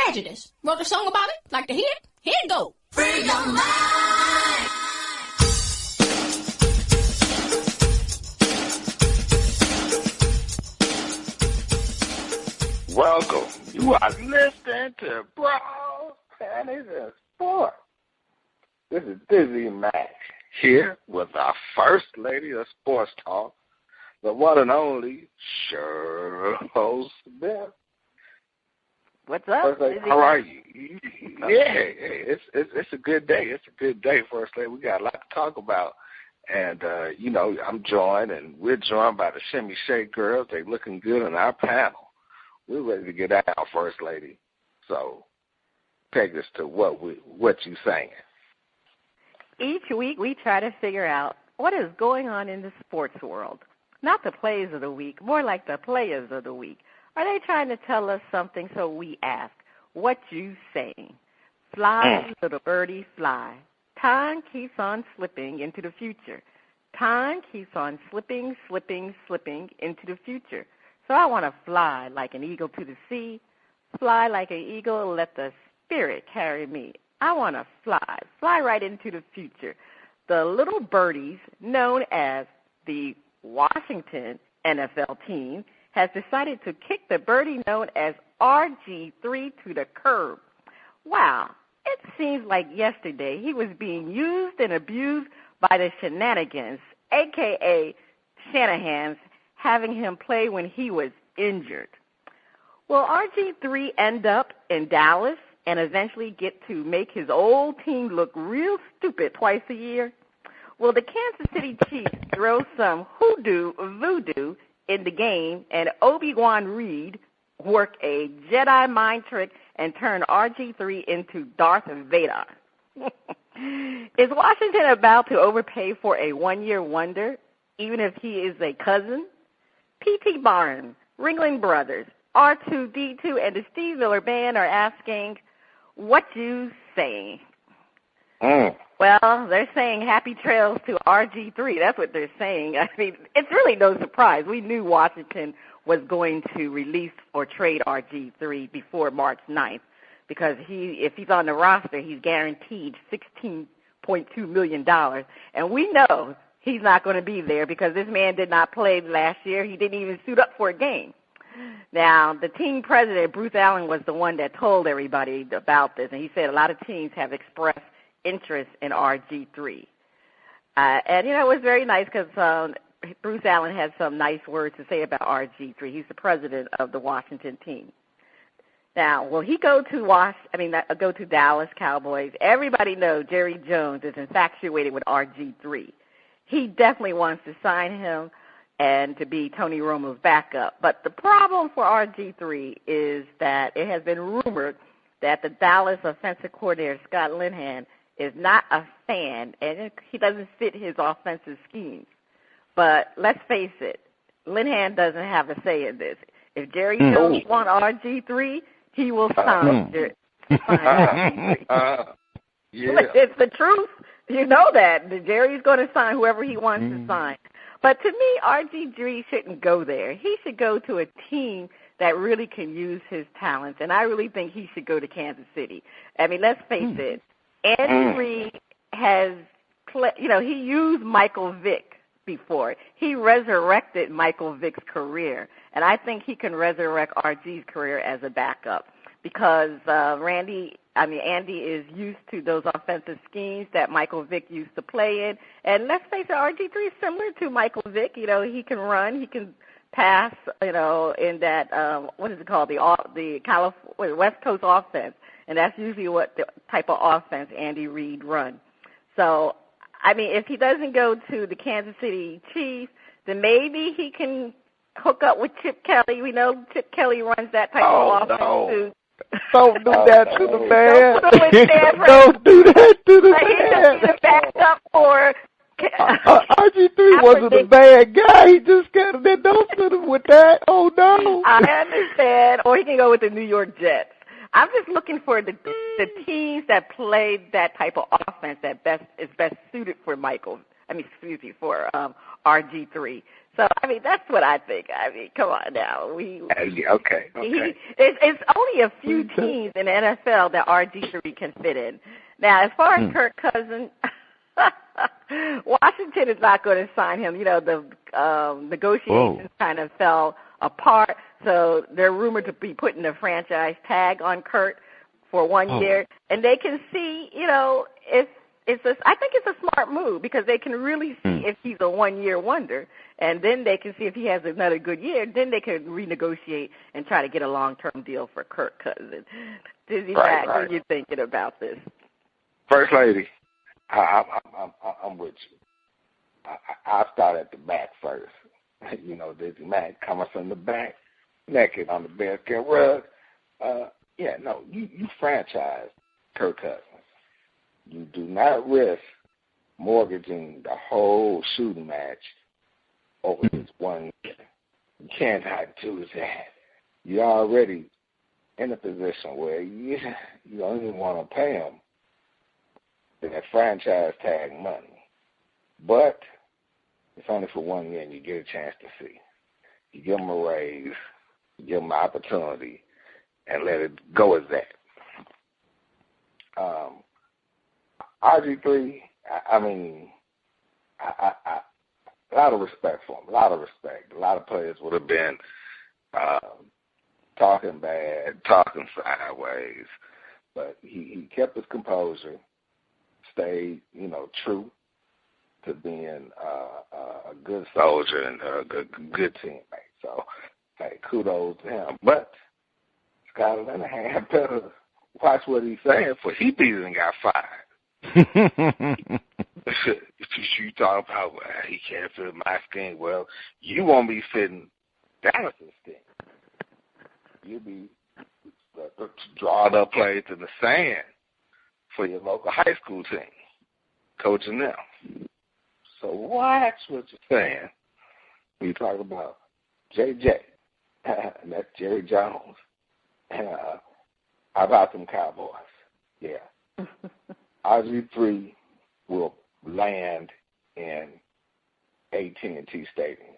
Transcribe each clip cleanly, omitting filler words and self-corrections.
prejudice. Wrote a song about it. Like to hear it? Here it go. Free your mind. Welcome. You are listening to Bras, Panties and Sports. This is Dizzie Mac here with our first lady of sports talk, the one and only Cheryl Smith. What's up? How are you? It's a good day. It's a good day, First Lady. We got a lot to talk about. And, I'm joined, and we're joined by the Shimmy Shake Girls. They're looking good on our panel. We're ready to get out, First Lady. So take us to what you saying. Each week we try to figure out what is going on in the sports world. Not the plays of the week, more like the players of the week. Are they trying to tell us something? So we ask, what you saying? Fly, little birdie, fly. Time keeps on slipping into the future. Time keeps on slipping into the future. So I want to fly like an eagle to the sea, fly like an eagle, let the spirit carry me. I want to fly right into the future. The little birdies, known as the Washington NFL team, has decided to kick the birdie known as RG3 to the curb. Wow, it seems like yesterday he was being used and abused by the shenanigans, a.k.a. Shanahan's, having him play when he was injured. Will RG3 end up in Dallas and eventually get to make his old team look real stupid twice a year? Will the Kansas City Chiefs throw some voodoo in the game and Obi-Wan Reed work a Jedi mind trick and turn RG3 into Darth Vader? Is Washington about to overpay for a one-year wonder, even if he is a cousin? P.T. Barnum, Ringling Brothers, R2-D2, and the Steve Miller Band are asking, what you saying? Well, they're saying happy trails to RG3. That's what they're saying. I mean, it's really no surprise. We knew Washington was going to release or trade RG3 before March 9th because if he's on the roster, he's guaranteed $16.2 million. And we know he's not going to be there because this man did not play last year. He didn't even suit up for a game. Now, the team president, Bruce Allen, was the one that told everybody about this, and he said a lot of teams have expressed interest in RG3. And, it was very nice because Bruce Allen had some nice words to say about RG3. He's the president of the Washington team. Now, will he go to Dallas Cowboys? Everybody knows Jerry Jones is infatuated with RG3. He definitely wants to sign him and to be Tony Romo's backup. But the problem for RG3 is that it has been rumored that the Dallas offensive coordinator, Scott Linehan, is not a fan, and he doesn't fit his offensive schemes. But let's face it, Linehan doesn't have a say in this. If Jerry Jones wants RG3, he will sign RG3. It's the truth. You know that. Jerry's going to sign whoever he wants to sign. But to me, RG3 shouldn't go there. He should go to a team that really can use his talents, and I really think he should go to Kansas City. I mean, let's face it. Andy Reid has, he used Michael Vick before. He resurrected Michael Vick's career, and I think he can resurrect RG's career as a backup because Andy is used to those offensive schemes that Michael Vick used to play in. And let's face it, RG3 is similar to Michael Vick. He can run, he can pass, in that, what is it called, the West Coast offense. And that's usually what the type of offense Andy Reid runs. So, if he doesn't go to the Kansas City Chiefs, then maybe he can hook up with Chip Kelly. We know Chip Kelly runs that type of offense too. Don't do that to the man. Don't do that to the man. He just need a backup for RG3 wasn't a bad guy. He just got it. Don't fit him with that. Oh, no. I understand. Or he can go with the New York Jets. I'm just looking for the teams that play that type of offense that is best suited for RG3. So, I mean, that's what I think. I mean, come on now. Okay. It's only a few teams in the NFL that RG3 can fit in. Now, as far as Kirk Cousins, Washington is not going to sign him. You know, the negotiations kind of fell apart, so they're rumored to be putting a franchise tag on Kirk for 1 year, and they can see, you know, I think it's a smart move because they can really see if he's a 1 year wonder, and then they can see if he has another good year. Then they can renegotiate and try to get a long-term deal for Kirk Cousins. Dizzie Mac, what are you thinking about this? First Lady, I'm with you. I'll start at the back first. You know, Dizzie Mac coming from the back, naked on the bearskin rug. You franchise Kirk Cousins. You do not risk mortgaging the whole shooting match over this 1 year. You cannot do that. You're already in a position where you don't even want to pay him that franchise tag money. But it's only for 1 year, and you get a chance to see. You give him a raise, you give him an opportunity, and let it go as that. RG3, I mean, a lot of respect for him, a lot of respect. A lot of players would have been talking bad, talking sideways, but he kept his composure, stayed, you know, true to being a good soldier and a good teammate. So, hey, kudos to him. But Scott Linehan better watch what he's saying, for he beat it and got fired. You talk about he can't fit my skin. Well, you won't be fitting Dallas's skin. You'll be drawing up plays in the sand for your local high school team, coaching them. So watch what you're saying when you talk about JJ, and that's Jerry Jones, and how about them Cowboys? Yeah. RG3 will land in AT&T Stadium.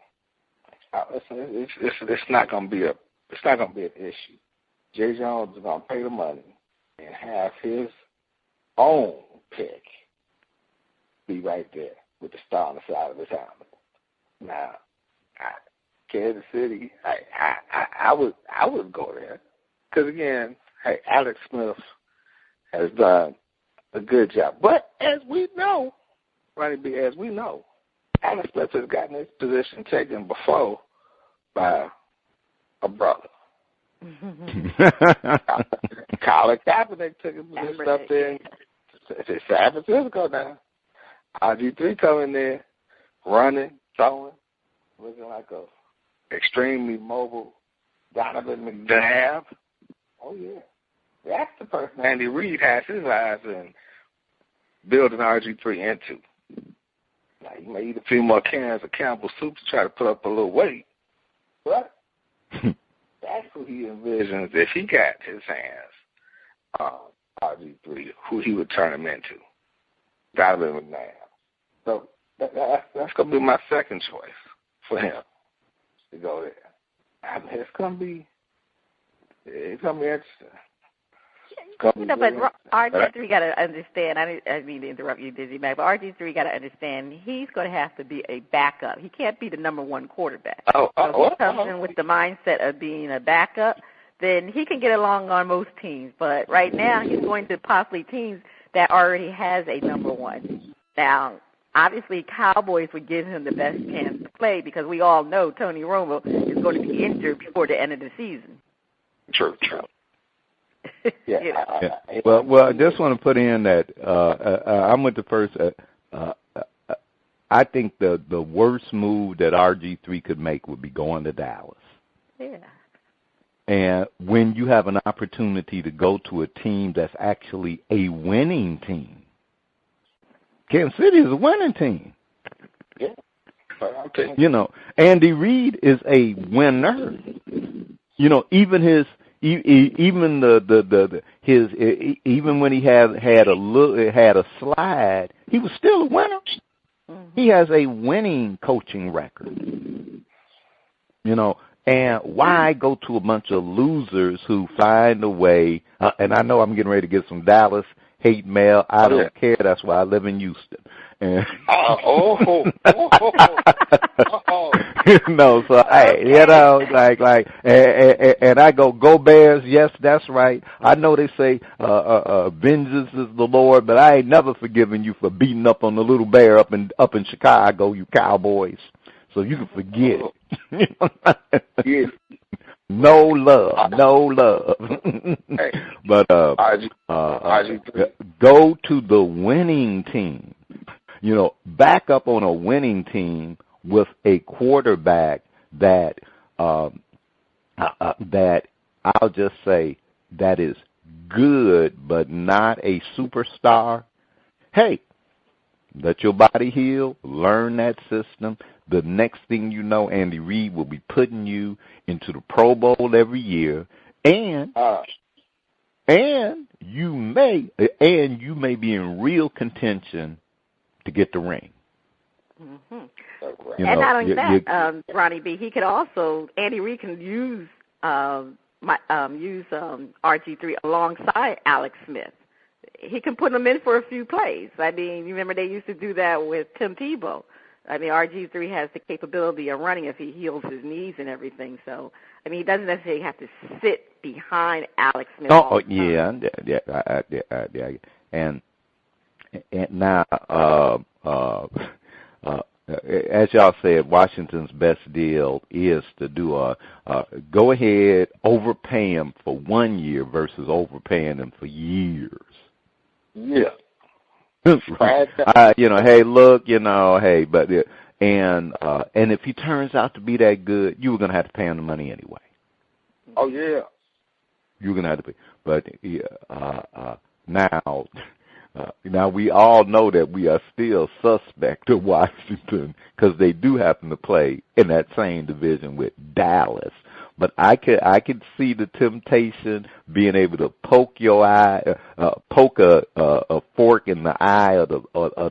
It's not going to be an issue. Jerry Jones is going to pay the money and have his own pick be right there with the star on the side of his helmet. Now, Kansas City, I would go there because again, hey, Alex Smith has done a good job. But as we know, Ronnie B, as we know, Alex Smith has gotten his position taken before by a brother. Colin Kaepernick took his position up there in San Francisco now. RG3 coming there, running, throwing, looking like a extremely mobile Donovan McNabb. Oh, yeah. That's the person Andy Reid has his eyes in building RG3 into. Now, you may eat a few more cans of Campbell soup to try to put up a little weight, but that's who he envisions if he got his hands on RG3, who he would turn him into, Donovan McNabb. So that's going to be my second choice for him to go there. I mean, it's going to be interesting. You know, but RG3 got to understand, I didn't mean to interrupt you, Dizzie Mac, but RG3 got to understand he's going to have to be a backup. He can't be the number one quarterback. So if he comes in with the mindset of being a backup, then he can get along on most teams. But right now he's going to possibly teams that already has a number one. Now, obviously Cowboys would give him the best chance to play because we all know Tony Romo is going to be injured before the end of the season. True. Yeah. Well, I just want to put in that I'm with the first. I think the worst move that RG3 could make would be going to Dallas. Yeah. And when you have an opportunity to go to a team that's actually a winning team, Kansas City is a winning team. Yeah. Okay. You know, Andy Reid is a winner. You know, even his. Even even when he had a slide, he was still a winner. Mm-hmm. He has a winning coaching record. You know, and why go to a bunch of losers who find a way, and I know I'm getting ready to get some Dallas hate mail. I don't care. That's why I live in Houston. And no, so hey, you know, like, and I go Bears. Yes, that's right. I know they say vengeance is the Lord, but I ain't never forgiven you for beating up on the little bear up in Chicago, you Cowboys. So you can forget it. Yeah. No love. Hey, but go to the winning team. You know, back up on a winning team with a quarterback that that I'll just say that is good, but not a superstar. Hey, let your body heal. Learn that system. The next thing you know, Andy Reid will be putting you into the Pro Bowl every year, and you may be in real contention to get the ring. Mm-hmm. You and know, not only that, Ronnie B, he could also, Andy Reid can use RG3 alongside Alex Smith. He can put him in for a few plays. I mean, you remember they used to do that with Tim Tebow. I mean, RG3 has the capability of running if he heals his knees and everything. So, I mean, he doesn't necessarily have to sit behind Alex Smith. Yeah. And now, as y'all said, Washington's best deal is to do go ahead, overpay him for 1 year versus overpaying him for years. Yeah. You know, hey, look, you know, hey, but and if he turns out to be that good, you were gonna have to pay him the money anyway. Oh yeah. You're gonna have to pay, but now we all know that we are still suspect of Washington because they do happen to play in that same division with Dallas. But I could see the temptation being able to poke your eye, poke a fork in the eye of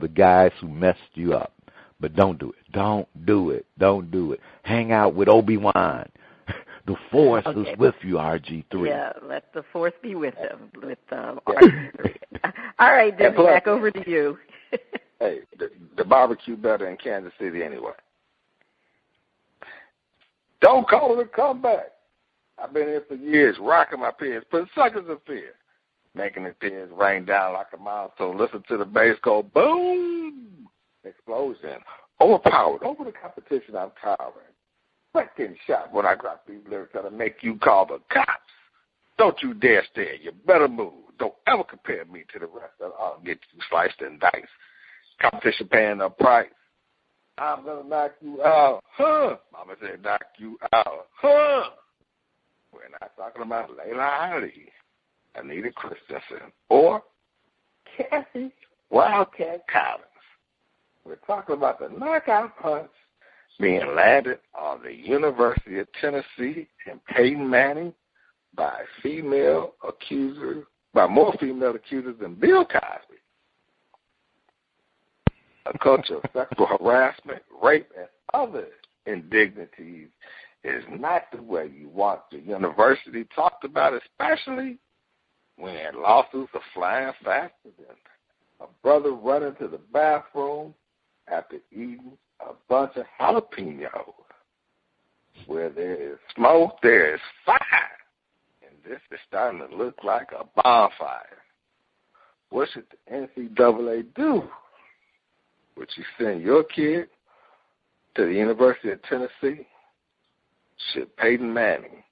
the guys who messed you up. But don't do it. Don't do it. Hang out with Obi-Wan. The Force is with you, RG3. Yeah, let the Force be with him, with RG3. All right, Dizzie Mac, over to you. Hey, the barbecue better in Kansas City anyway. Don't call it a comeback. I've been here for years, rocking my pins, putting suckers in fear, making the pins rain down like a milestone. Listen to the bass go boom, explosion, overpowered, over the competition. I'm towering. Like getting shot when I drop these lyrics that'll make you call the cops. Don't you dare stare. You better move. Don't ever compare me to the rest. I'll get you sliced and diced. Competition paying a price. I'm going to knock you out. Huh? Mama said knock you out. Huh? We're not talking about Layla Ali, Anita Christensen, or Kathy Wildcat Collins. We're talking about the knockout punch being landed on the University of Tennessee and Peyton Manning by more female accusers than Bill Cosby. A culture of sexual harassment, rape, and other indignities is not the way you want the university talked about, especially when lawsuits are flying faster than a brother running to the bathroom after eating a bunch of jalapenos. Where there is smoke, there is fire. And this is starting to look like a bonfire. What should the NCAA do? Would you send your kid to the University of Tennessee? Should Peyton Manning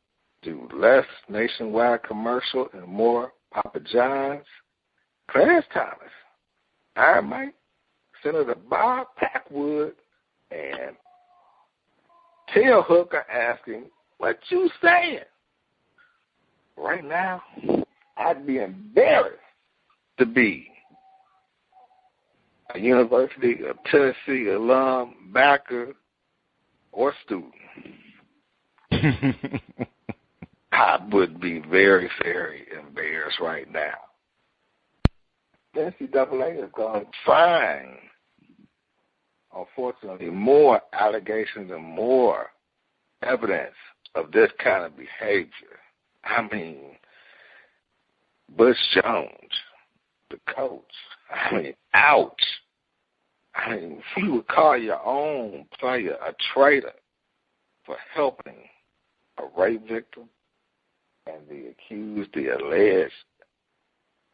do less nationwide commercial and more Papa John's? Clarence Thomas, Iron Mike, Senator Bob Packwood, and Tail Hooker asking, what you saying? Right now, I'd be embarrassed to be a University of Tennessee alum, backer, or student. I would be very, very embarrassed right now. The NCAA is going to fine unfortunately, more allegations and more evidence of this kind of behavior. I mean, Butch Jones, the coach, I mean, ouch. I mean, you would call your own player a traitor for helping a rape victim and the accused, the alleged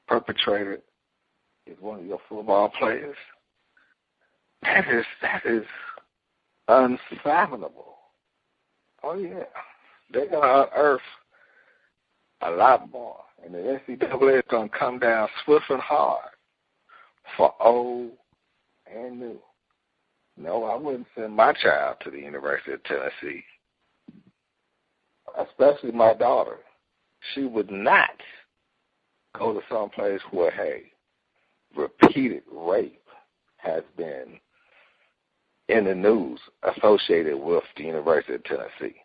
perpetrator is one of your football players. That is unfathomable. Oh, yeah. They're going to unearth a lot more. And the NCAA is going to come down swift and hard for old and new. No, I wouldn't send my child to the University of Tennessee, especially my daughter. She would not go to some place where, hey, repeated rape has been in the news associated with the University of Tennessee.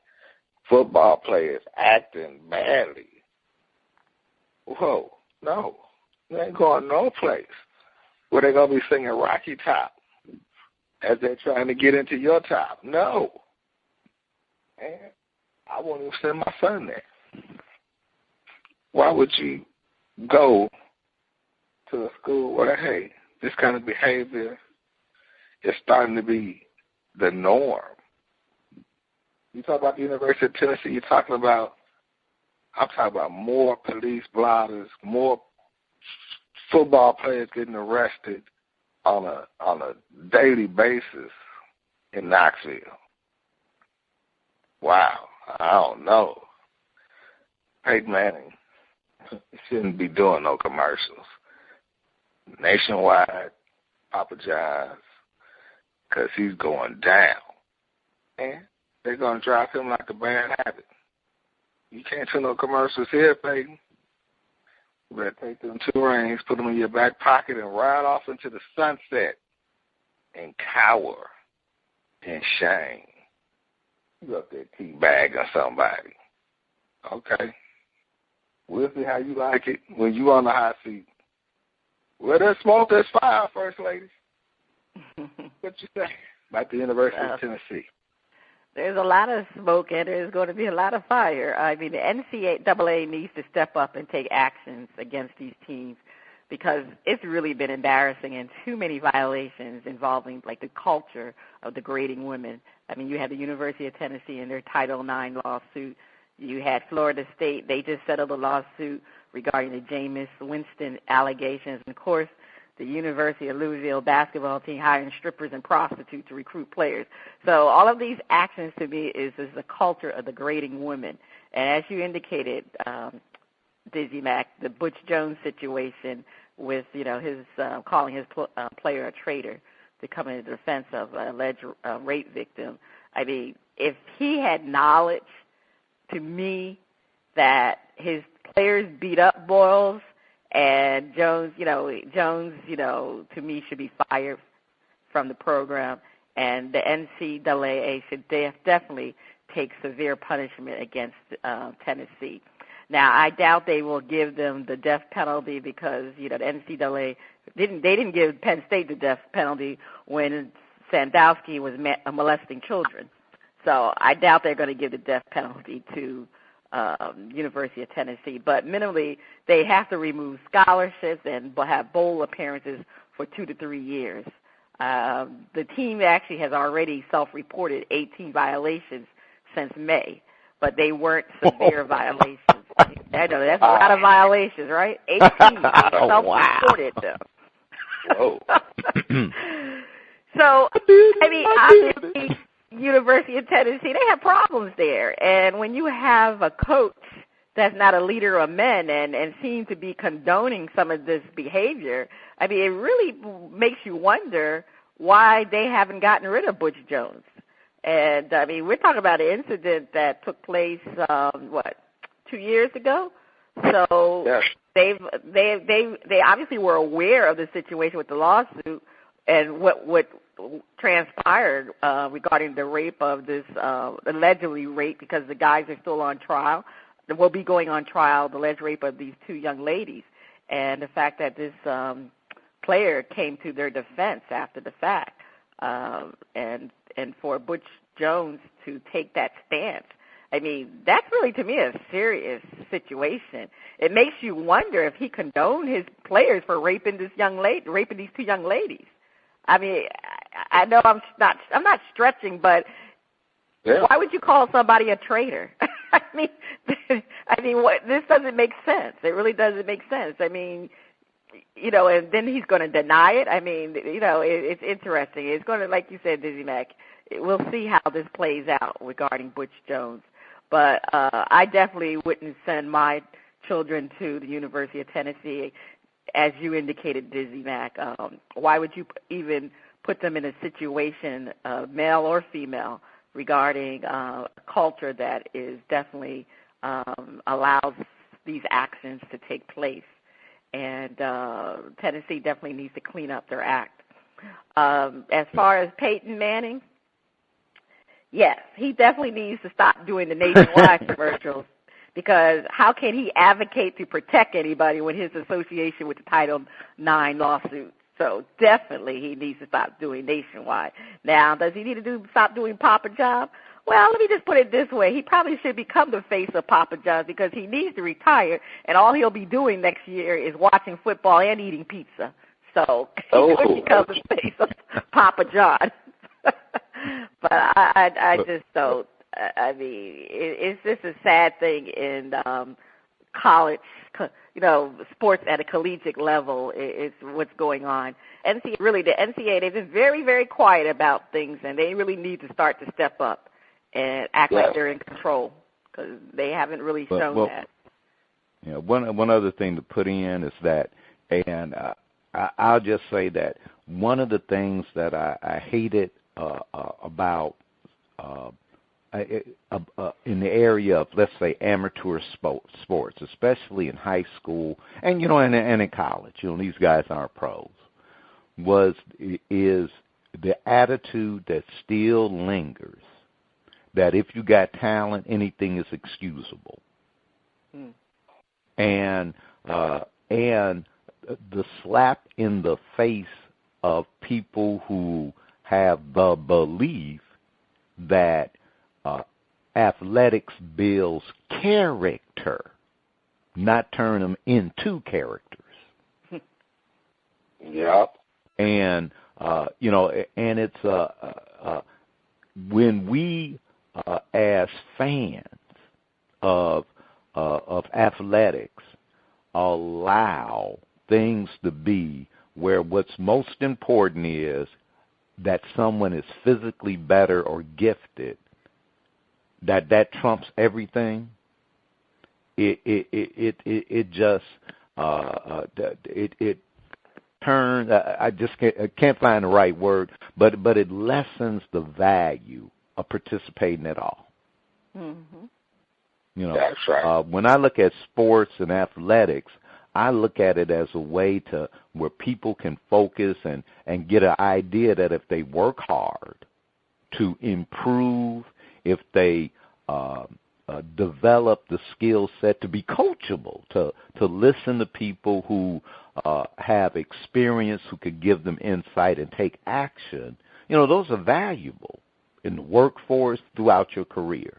Football players acting badly. Whoa, no. They ain't going no place where they're going to be singing Rocky Top as they're trying to get into your top. No. And I won't even send my son there. Why would you go to a school where, hey, this kind of behavior is starting to be the norm? You talk about the University of Tennessee, I'm talking about more police blotters, more football players getting arrested on a daily basis in Knoxville. Wow, I don't know. Peyton Manning shouldn't be doing no commercials. Nationwide, Papa John's, because he's going down. And they're going to drop him like a bad habit. You can't do no commercials here, Peyton. You better take them 2 rings, put them in your back pocket, and ride off into the sunset and cower in shame. You up there teabagging somebody. Okay. We'll see how you like it when you on the hot seat. Well, there's smoke, there's fire, First Lady. What you say about the University of Tennessee? There's a lot of smoke and there's going to be a lot of fire. I mean, the NCAA needs to step up and take actions against these teams because it's really been embarrassing and too many violations involving, like, the culture of degrading women. I mean, you had the University of Tennessee in their Title IX lawsuit. You had Florida State. They just settled a lawsuit regarding the Jameis Winston allegations. And, of course, the University of Louisville basketball team hiring strippers and prostitutes to recruit players. So all of these actions to me is the culture of degrading women. And as you indicated, Dizzie Mac, the Butch Jones situation with, his calling his player a traitor to come in defense of an alleged rape victim. I mean, if he had knowledge, to me, that his players beat up Boyles, and Jones, to me should be fired from the program, and the NCAA should definitely take severe punishment against Tennessee. Now, I doubt they will give them the death penalty because, the NCAA didn't give Penn State the death penalty when Sandowski was molesting children. So I doubt they're going to give the death penalty to University of Tennessee. But minimally, they have to remove scholarships and have bowl appearances for 2 to 3 years. The team actually has already self-reported 18 violations since May, but they weren't severe violations. I know, that's a lot of violations, right? 18 self-reported them. Whoa. So, I mean, obviously, University of Tennessee, they have problems there. And when you have a coach that's not a leader of men and seems to be condoning some of this behavior, I mean, it really makes you wonder why they haven't gotten rid of Butch Jones. And, I mean, we're talking about an incident that took place, 2 years ago? So yes. They obviously were aware of the situation with the lawsuit and what transpired regarding the rape of this allegedly rape, because the guys are still on trial. Will be going on trial, the alleged rape of these 2 young ladies, and the fact that this player came to their defense after the fact. and for Butch Jones to take that stance. I mean, that's really, to me, a serious situation. It makes you wonder if he condoned his players for raping these two young ladies. I mean, I know I'm not stretching, but why would you call somebody a traitor? I mean, this doesn't make sense. It really doesn't make sense. I mean, and then he's going to deny it. I mean, it's interesting. It's going to, like you said, Dizzie Mac, we'll see how this plays out regarding Butch Jones. But I definitely wouldn't send my children to the University of Tennessee, as you indicated, Dizzie Mac. Why would you even put them in a situation, male or female, regarding a culture that is definitely allows these actions to take place? And Tennessee definitely needs to clean up their act. As far as Peyton Manning, yes, he definitely needs to stop doing the nationwide commercials, because how can he advocate to protect anybody with his association with the Title IX lawsuit? So definitely he needs to stop doing nationwide. Now, does he need to stop doing Papa John? Well, let me just put it this way. He probably should become the face of Papa John's, because he needs to retire, and all he'll be doing next year is watching football and eating pizza. So he could become the face of Papa John. But I just don't. I mean, it's just a sad thing in college, sports at a collegiate level is what's going on. The NCAA, they've been very, very quiet about things, and they really need to start to step up and act like they're in control, because they haven't really shown that. Yeah, one other thing to put in is that, and I'll just say that one of the things that I hated about in the area of, let's say, amateur sports, especially in high school and and in college, these guys aren't pros, is the attitude that still lingers, that if you got talent, anything is excusable. And the slap in the face of people who have the belief that athletics builds character, not turn them into characters. Yep. And and it's when we as fans of athletics allow things to be where what's most important is that someone is physically better or gifted, that trumps everything. It just turns. I can't find the right word, but it lessens the value of participating at all. Mm-hmm. That's right. When I look at sports and athletics, I look at it as a way to where people can focus and get an idea that if they work hard to improve, if they develop the skill set to be coachable, to listen to people who have experience, who could give them insight and take action, those are valuable in the workforce throughout your career.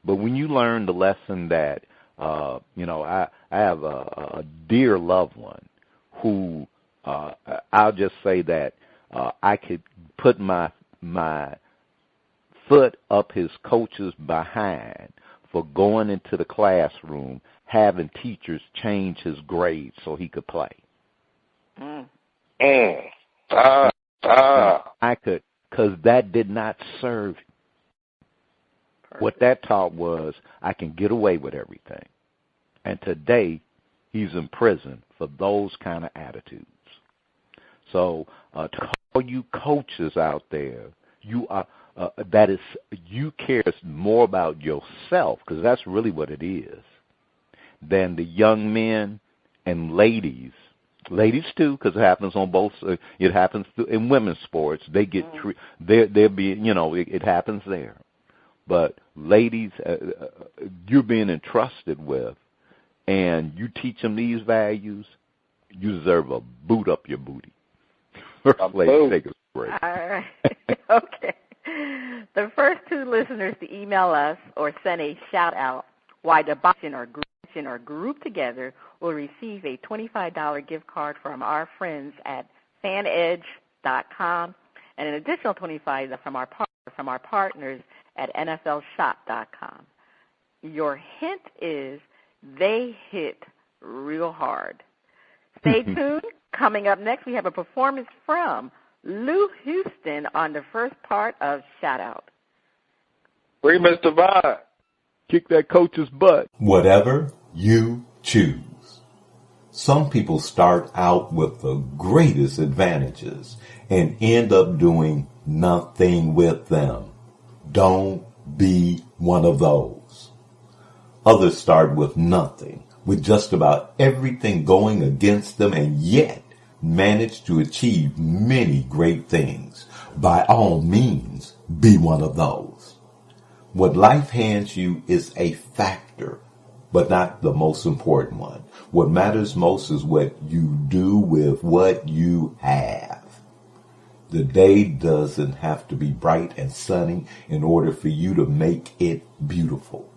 But when you learn the lesson that, I have a dear loved one who I'll just say that I could put my foot up his coach's behind for going into the classroom, having teachers change his grades so he could play. I could, because that did not serve him. What that taught was I can get away with everything. And today, he's in prison for those kind of attitudes. So to all you coaches out there, you are you care more about yourself, because that's really what it is, than the young men and ladies too, because it happens on both. It happens in women's sports. They get they're being, it happens there. But ladies, you're being entrusted with, and you teach them these values, you deserve a boot up your booty. Great. All right. Okay. The first two listeners to email us or send a shout-out why the boxing or group together will receive a $25 gift card from our friends at fanedge.com and an additional $25 from our partners at NFLshop.com. Your hint is they hit real hard. Stay tuned. Coming up next, we have a performance from Lou Houston on the first part of Shout Out. Free Mr. Vine. Kick that coach's butt. Whatever you choose. Some people start out with the greatest advantages and end up doing nothing with them. Don't be one of those. Others start with nothing, with just about everything going against them, and yet manage to achieve many great things. By all means, be one of those. What life hands you is a factor, but not the most important one. What matters most is what you do with what you have. The day doesn't have to be bright and sunny in order for you to make it beautiful.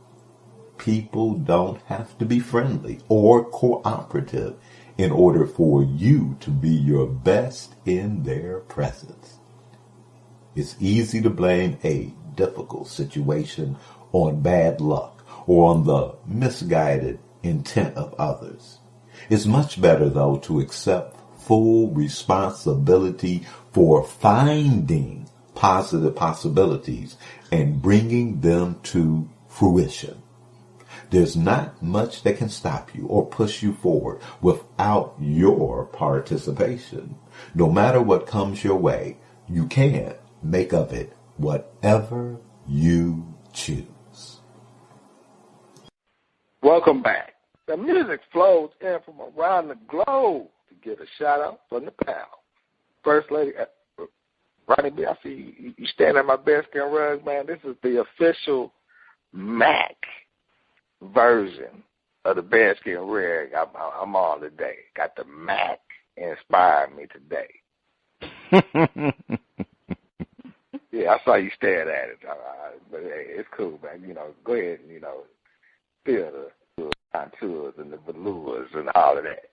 People don't have to be friendly or cooperative in order for you to be your best in their presence. It's easy to blame a difficult situation on bad luck or on the misguided intent of others. It's much better, though, to accept full responsibility for finding positive possibilities and bringing them to fruition. There's not much that can stop you or push you forward without your participation. No matter what comes your way, you can make of it whatever you choose. Welcome back. The music flows in from around the globe to get a shout out from the panel. First Lady, Ronnie B, I see you standing at my bearskin rug, man. This is the official Mac version of the bearskin rug I'm on today. Got the Mac inspired me today. Yeah, I saw you staring at it. But hey, it's cool, man. You know, go ahead and, feel the contours and the velours and all of that.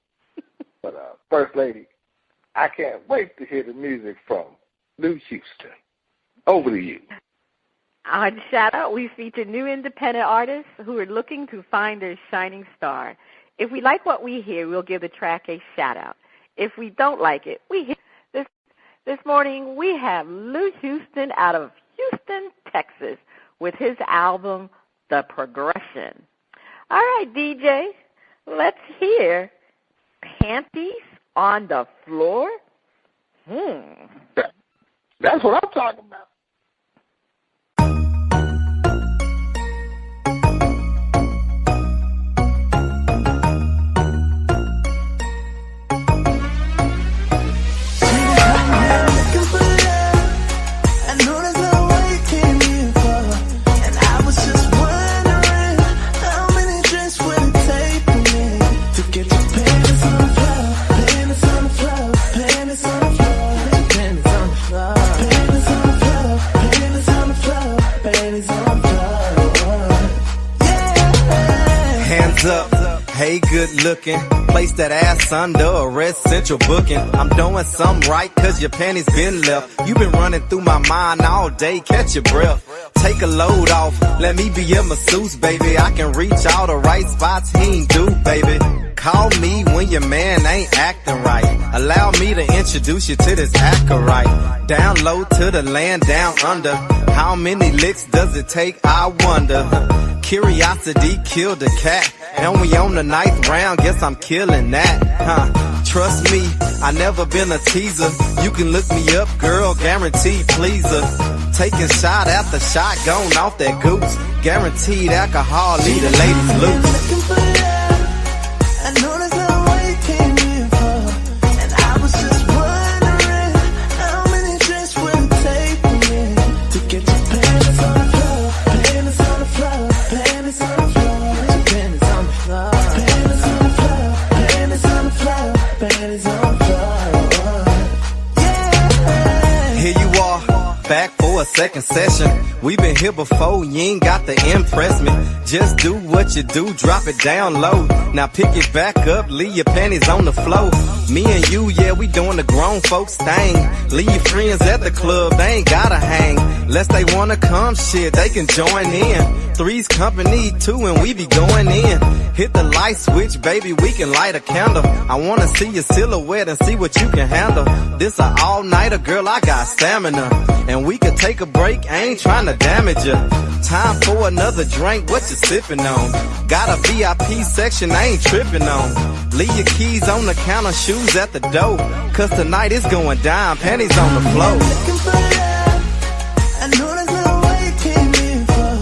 But First Lady, I can't wait to hear the music from Lou Houston. Over to you. On Shout Out, we feature new independent artists who are looking to find their shining star. If we like what we hear, we'll give the track a shout out. If we don't like it, we hear. This morning, we have Lou Houston out of Houston, Texas, with his album, The Progression. All right, DJ, let's hear Panties on the Floor. That's what I'm talking about. Up. Hey, good looking. Place that ass under arrest, central booking. I'm doing something right cause your panties been left. You been running through my mind all day, catch your breath. Take a load off, let me be your masseuse, baby. I can reach all the right spots he ain't do, baby. Call me when your man ain't acting right. Allow me to introduce you to this Acarite. Down low to the land down under. How many licks does it take, I wonder. Curiosity killed the cat. And we on the 9th round, guess I'm killing that. Trust me, I never been a teaser. You can look me up, girl, guaranteed pleaser. Taking shot after shot, gone off that goose. Guaranteed alcohol, leave the ladies loose. I know that's not what you came here for. And I was just wondering how many drinks would it take for me to get your panties on the floor, panties on the floor, panties on the floor, panties on the floor, panties on the floor, panties on the floor, panties on the floor. Yeah. back for a second session. We been here before, you ain't got to impress me. Just do what you do, drop it down low. Now pick it back up, leave your panties on the floor. Me and you, yeah, we doing the grown folks thing. Leave your friends at the club, they ain't gotta hang. Unless they wanna come, shit, they can join in. Three's company, two, and we be going in. Hit the light switch, baby, we can light a candle. I wanna see your silhouette and see what you can handle. This a all-nighter, girl, I got stamina. And we could take a break, I ain't trying to damage you. Time for another drink, what you sipping on? Got a VIP section, I ain't tripping on. Leave your keys on the counter, shoes at the door. Cause tonight it's going down, panties on the floor. Looking for love, I know there's no way you came here for.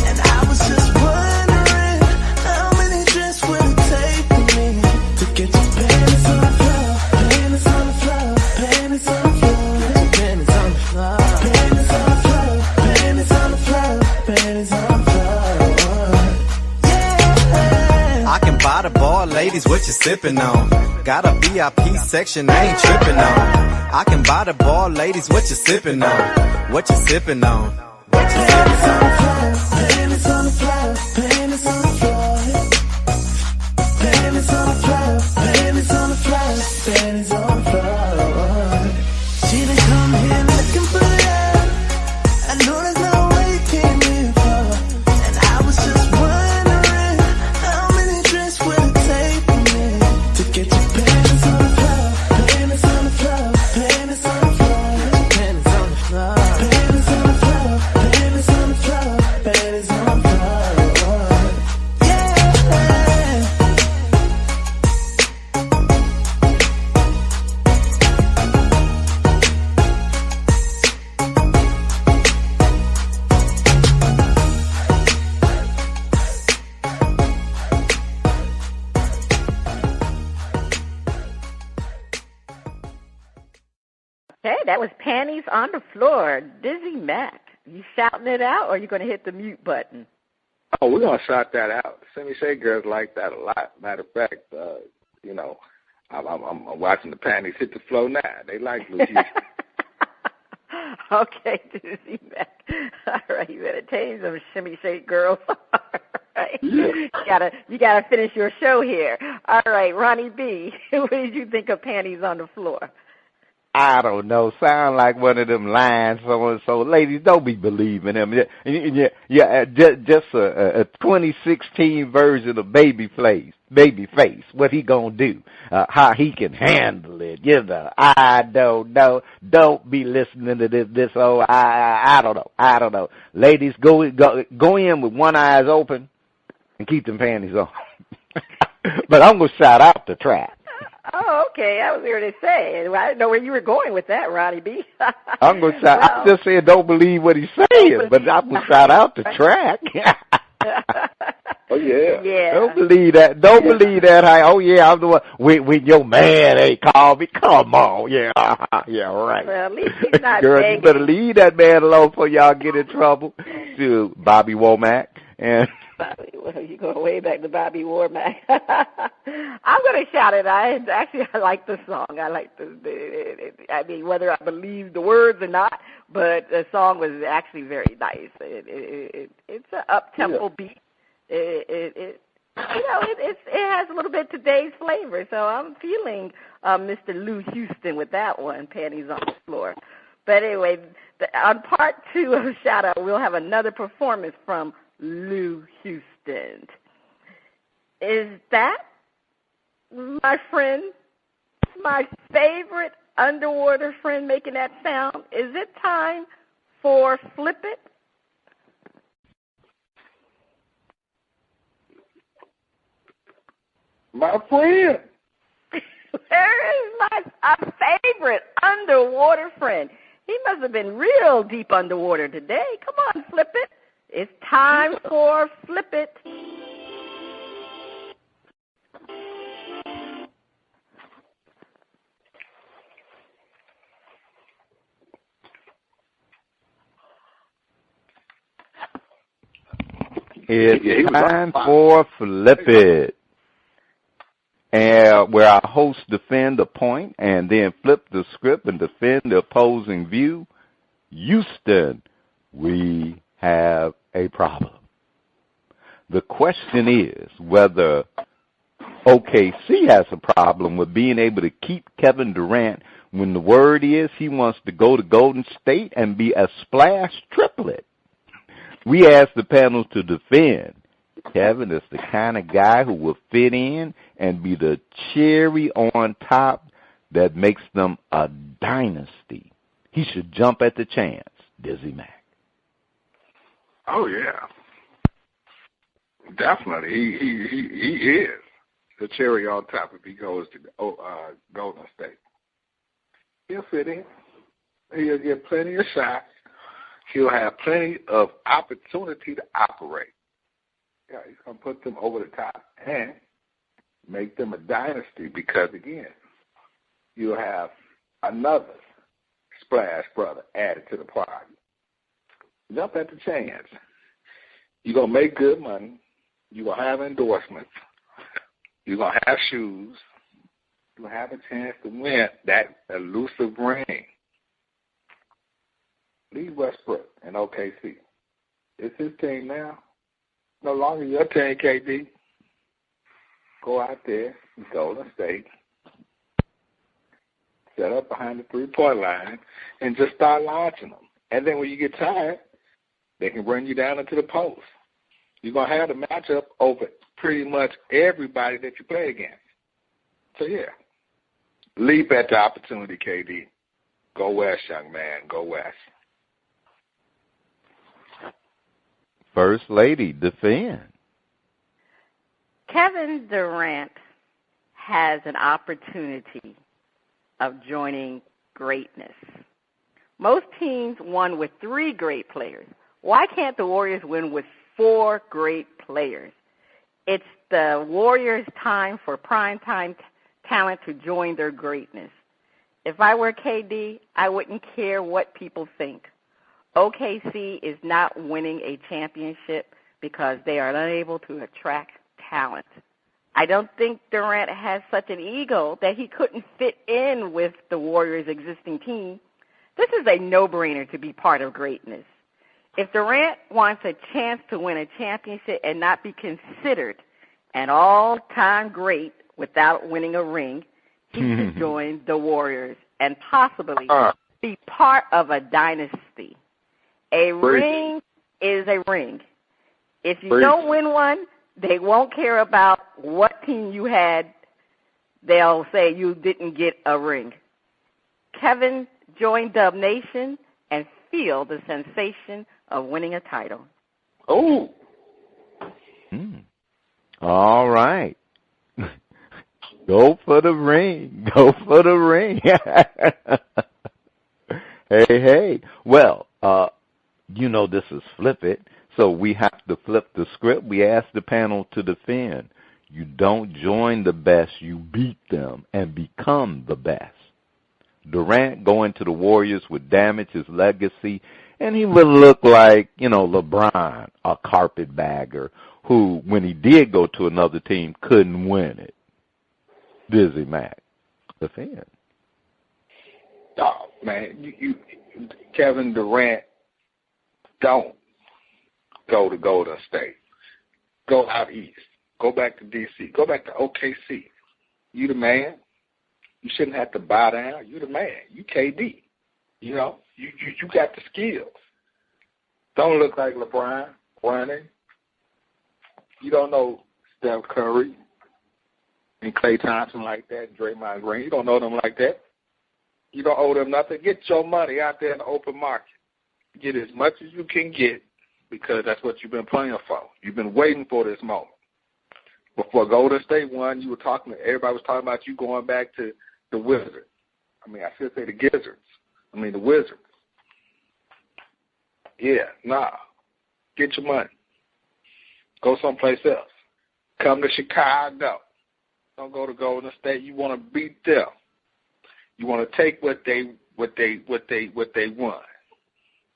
And I was just wondering, how many drinks would it take for me to get your panties on the floor, panties on the floor, panties on the floor, panties on the floor, panties on the floor, panties on the floor, panties on the floor. Yeah. I can buy the bar, ladies, what you sipping on? Got a VIP section, I ain't tripping on. I can buy the bar, ladies, what you sipping on? What you sipping on? What you sipping on? Panties on the floor, panties on the floor, panties on the floor, panties on the floor, panties on the floor. She done come here looking for love. I know there's no way you came here for. And I was just wondering, how many drinks would it take for me to get your panties on the floor, panties on the floor, panties on the floor, panties on the floor, panties on the floor, panties on the floor, panties on the floor. Yeah. Okay, that was Panties on the Floor, Dizzie Mac. You shouting it out, or are you going to hit the mute button? Oh, we're going to shout that out. Shimmy Shake Girls like that a lot. Matter of fact, you know, I'm watching the panties hit the floor now. They like Blue Houston. Okay, Dizzie Mac. All right, you better change them Shimmy Shake Girls. All right. Yeah. You gotta finish your show here. All right, Ronnie B., what did you think of Panties on the Floor? I don't know. Sound like one of them lines. So ladies, don't be believing him. Yeah, just a 2016 version of Babyface. What he gonna do? How he can handle it? You know, I don't know. Don't be listening to this. Oh, I don't know. Ladies, go in with one eye open and keep them panties on. But I'm gonna shout out the track. Oh, okay. I was here to say. I didn't know where you were going with that, Ronnie B. I'm going to shout. Well, I just said don't believe what he's saying, but I'm going to shout out the track. Oh, yeah. Yeah. Don't believe that. Don't believe that. Oh, yeah, I'm the one. When your man ain't called me, come on. Yeah, yeah, right. Well, at least he's not Girl, begging. you better leave that man alone before y'all get in trouble. To Bobby Womack and... Well, you go way back to Bobby Womack. I'm going to shout it. I like the song. I like I mean, whether I believe the words or not, but the song was actually very nice. It's an up-tempo beat. It has a little bit of today's flavor. So I'm feeling Mr. Lou Houston with that one, Panties on the Floor. But anyway, on part 2 of Shout Out, we'll have another performance from Lou Houston. Is that, my friend, my favorite underwater friend making that sound? Is it time for Flip It? My friend. Where is my favorite underwater friend? He must have been real deep underwater today. Come on, Flip It. It's time for Flip It. It's time for Flip It. And where our hosts defend a point and then flip the script and defend the opposing view. Houston, we have a problem. The question is whether OKC has a problem with being able to keep Kevin Durant when the word is he wants to go to Golden State and be a splash triplet. We asked the panel to defend. Kevin is the kind of guy who will fit in and be the cherry on top that makes them a dynasty. He should jump at the chance. Dizzie Mac. Oh, yeah. Definitely. He is the cherry on top if he goes to Golden State. He'll fit in. He'll get plenty of shots. He'll have plenty of opportunity to operate. Yeah, he's going to put them over the top and make them a dynasty because, again, you'll have another splash brother added to the party. Jump at the chance. You're going to make good money. You're going to have endorsements. You're going to have shoes. You're going to have a chance to win that elusive ring. Leave Westbrook and OKC. It's his team now. No longer your team, KD. Go out there, Golden State, set up behind the three-point line, and just start launching them. And then when you get tired, they can bring you down into the post. You're going to have the matchup over pretty much everybody that you play against. So, yeah, leap at the opportunity, KD. Go West, young man. Go West. First Lady, defend. Kevin Durant has an opportunity of joining greatness. Most teams won with 3 great players. Why can't the Warriors win with 4 great players? It's the Warriors' time for primetime talent to join their greatness. If I were KD, I wouldn't care what people think. OKC is not winning a championship because they are unable to attract talent. I don't think Durant has such an ego that he couldn't fit in with the Warriors' existing team. This is a no-brainer to be part of greatness. If Durant wants a chance to win a championship and not be considered an all-time great without winning a ring, he should join the Warriors and possibly be part of a dynasty. A ring is a ring. If you don't win one, they won't care about what team you had. They'll say you didn't get a ring. Kevin, join Dub Nation and feel the sensation of winning a title. Oh. All right. Go for the ring. Go for the ring. Hey. Well, this is Flip It, so we have to flip the script. We ask the panel to defend. You don't join the best, you beat them and become the best. Durant going to the Warriors would damage his legacy, and he would look like, LeBron, a carpetbagger, who, when he did go to another team, couldn't win it. Dizzie Mac, defend. Oh, man, Kevin Durant, don't go to Golden State. Go out east. Go back to D.C. Go back to OKC. You the man. You shouldn't have to bow down. You the man. You KD. You got the skills. Don't look like LeBron running. You don't know Steph Curry and Klay Thompson like that, Draymond Green. You don't know them like that. You don't owe them nothing. Get your money out there in the open market. Get as much as you can get because that's what you've been playing for. You've been waiting for this moment. Before Golden State won, everybody was talking about you going back to the Wizards. I should say the Gizzards. The Wizards. Yeah, get your money. Go someplace else. Come to Chicago. Don't go to Golden State. You want to beat them. You want to take what they won.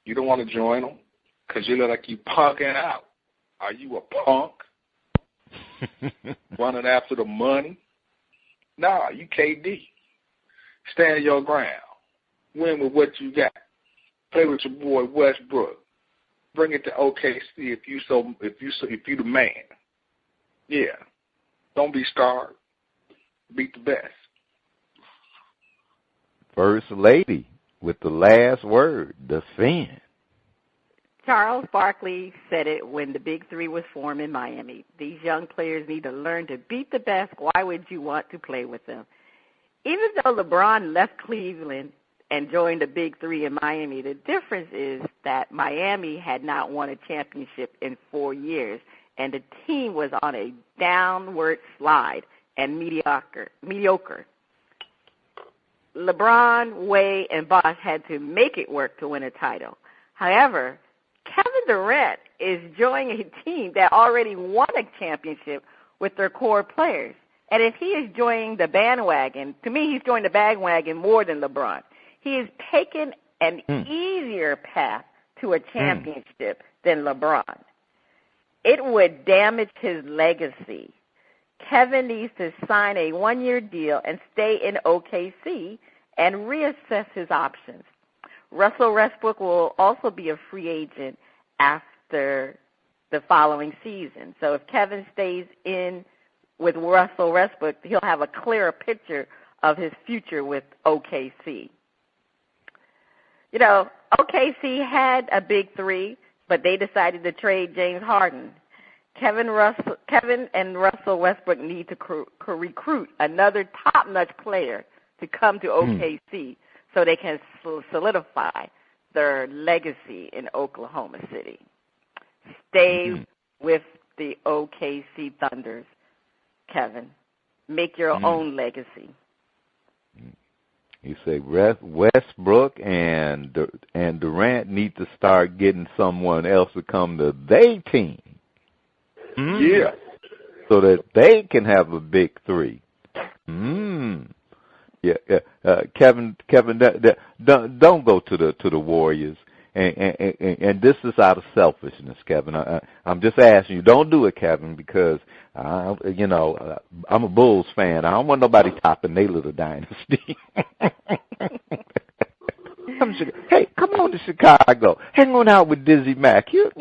You don't want to join them because you look like you punking out. Are you a punk? Running after the money? Nah, you KD. Stand your ground. Win with what you got. Play with your boy Westbrook. Bring it to OKC if you the man. Yeah. Don't be scarred. Beat the best. First lady with the last word, defend. Charles Barkley said it when the Big Three was formed in Miami. These young players need to learn to beat the best. Why would you want to play with them? Even though LeBron left Cleveland and joined the Big Three in Miami, the difference is that Miami had not won a championship in 4 years, and the team was on a downward slide and mediocre. LeBron, Wade, and Bosh had to make it work to win a title. However, Kevin Durant is joining a team that already won a championship with their core players. And if he is joining the bandwagon, to me he's joining the bandwagon more than LeBron. He has taken an easier path to a championship than LeBron. It would damage his legacy. Kevin needs to sign a 1-year deal and stay in OKC and reassess his options. Russell Westbrook will also be a free agent after the following season. So if Kevin stays in with Russell Westbrook, he'll have a clearer picture of his future with OKC. You know, OKC had a Big Three, but they decided to trade James Harden. Kevin and Russell Westbrook need to recruit another top-notch player to come to OKC so they can solidify their legacy in Oklahoma City. Stay with the OKC Thunders, Kevin. Make your own legacy. You say Westbrook and Durant need to start getting someone else to come to their team. Yeah. So that they can have a Big Three. Yeah. Kevin, don't go to the Warriors. And this is out of selfishness, Kevin. I'm just asking you, don't do it, Kevin, because I'm a Bulls fan. I don't want nobody topping their little dynasty. Hey, come on to Chicago. Hang on out with Dizzie Mac. You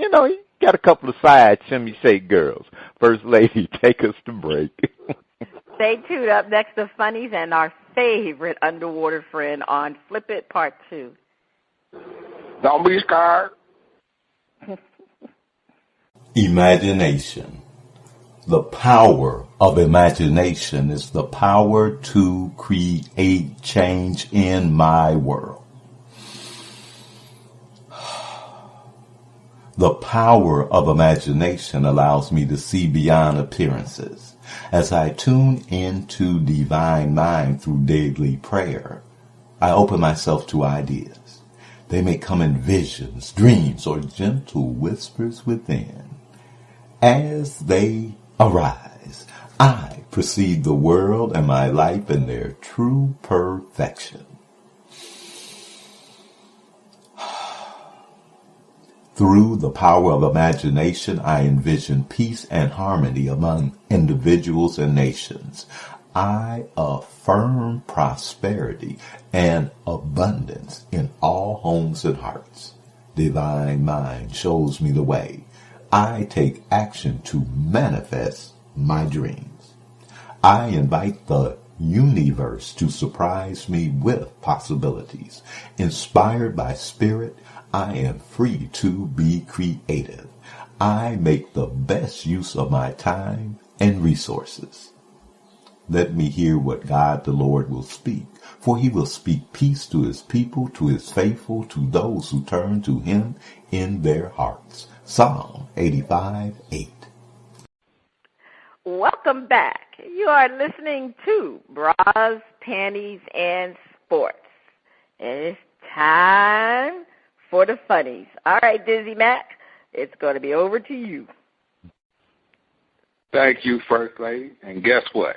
got a couple of side Shimmy Shake Girls. First lady, take us to break. Stay tuned. Up next, the funnies and our favorite underwater friend on Flip It Part 2. Don't be scared. Imagination. The power of imagination is the power to create change in my world. The power of imagination allows me to see beyond appearances. As I tune into divine mind through daily prayer, I open myself to ideas. They may come in visions, dreams, or gentle whispers within. As they arise, I perceive the world and my life in their true perfection. Through the power of imagination, I envision peace and harmony among individuals and nations. I affirm prosperity and abundance in all homes and hearts. Divine mind shows me the way. I take action to manifest my dreams. I invite the universe to surprise me with possibilities. Inspired by spirit, I am free to be creative. I make the best use of my time and resources. Let me hear what God the Lord will speak, for he will speak peace to his people, to his faithful, to those who turn to him in their hearts. Psalm 85:8. Welcome back. You are listening to Bras, Panties, and Sports. And it's time for the funnies. All right, Dizzie Mac, it's going to be over to you. Thank you, First Lady. And guess what?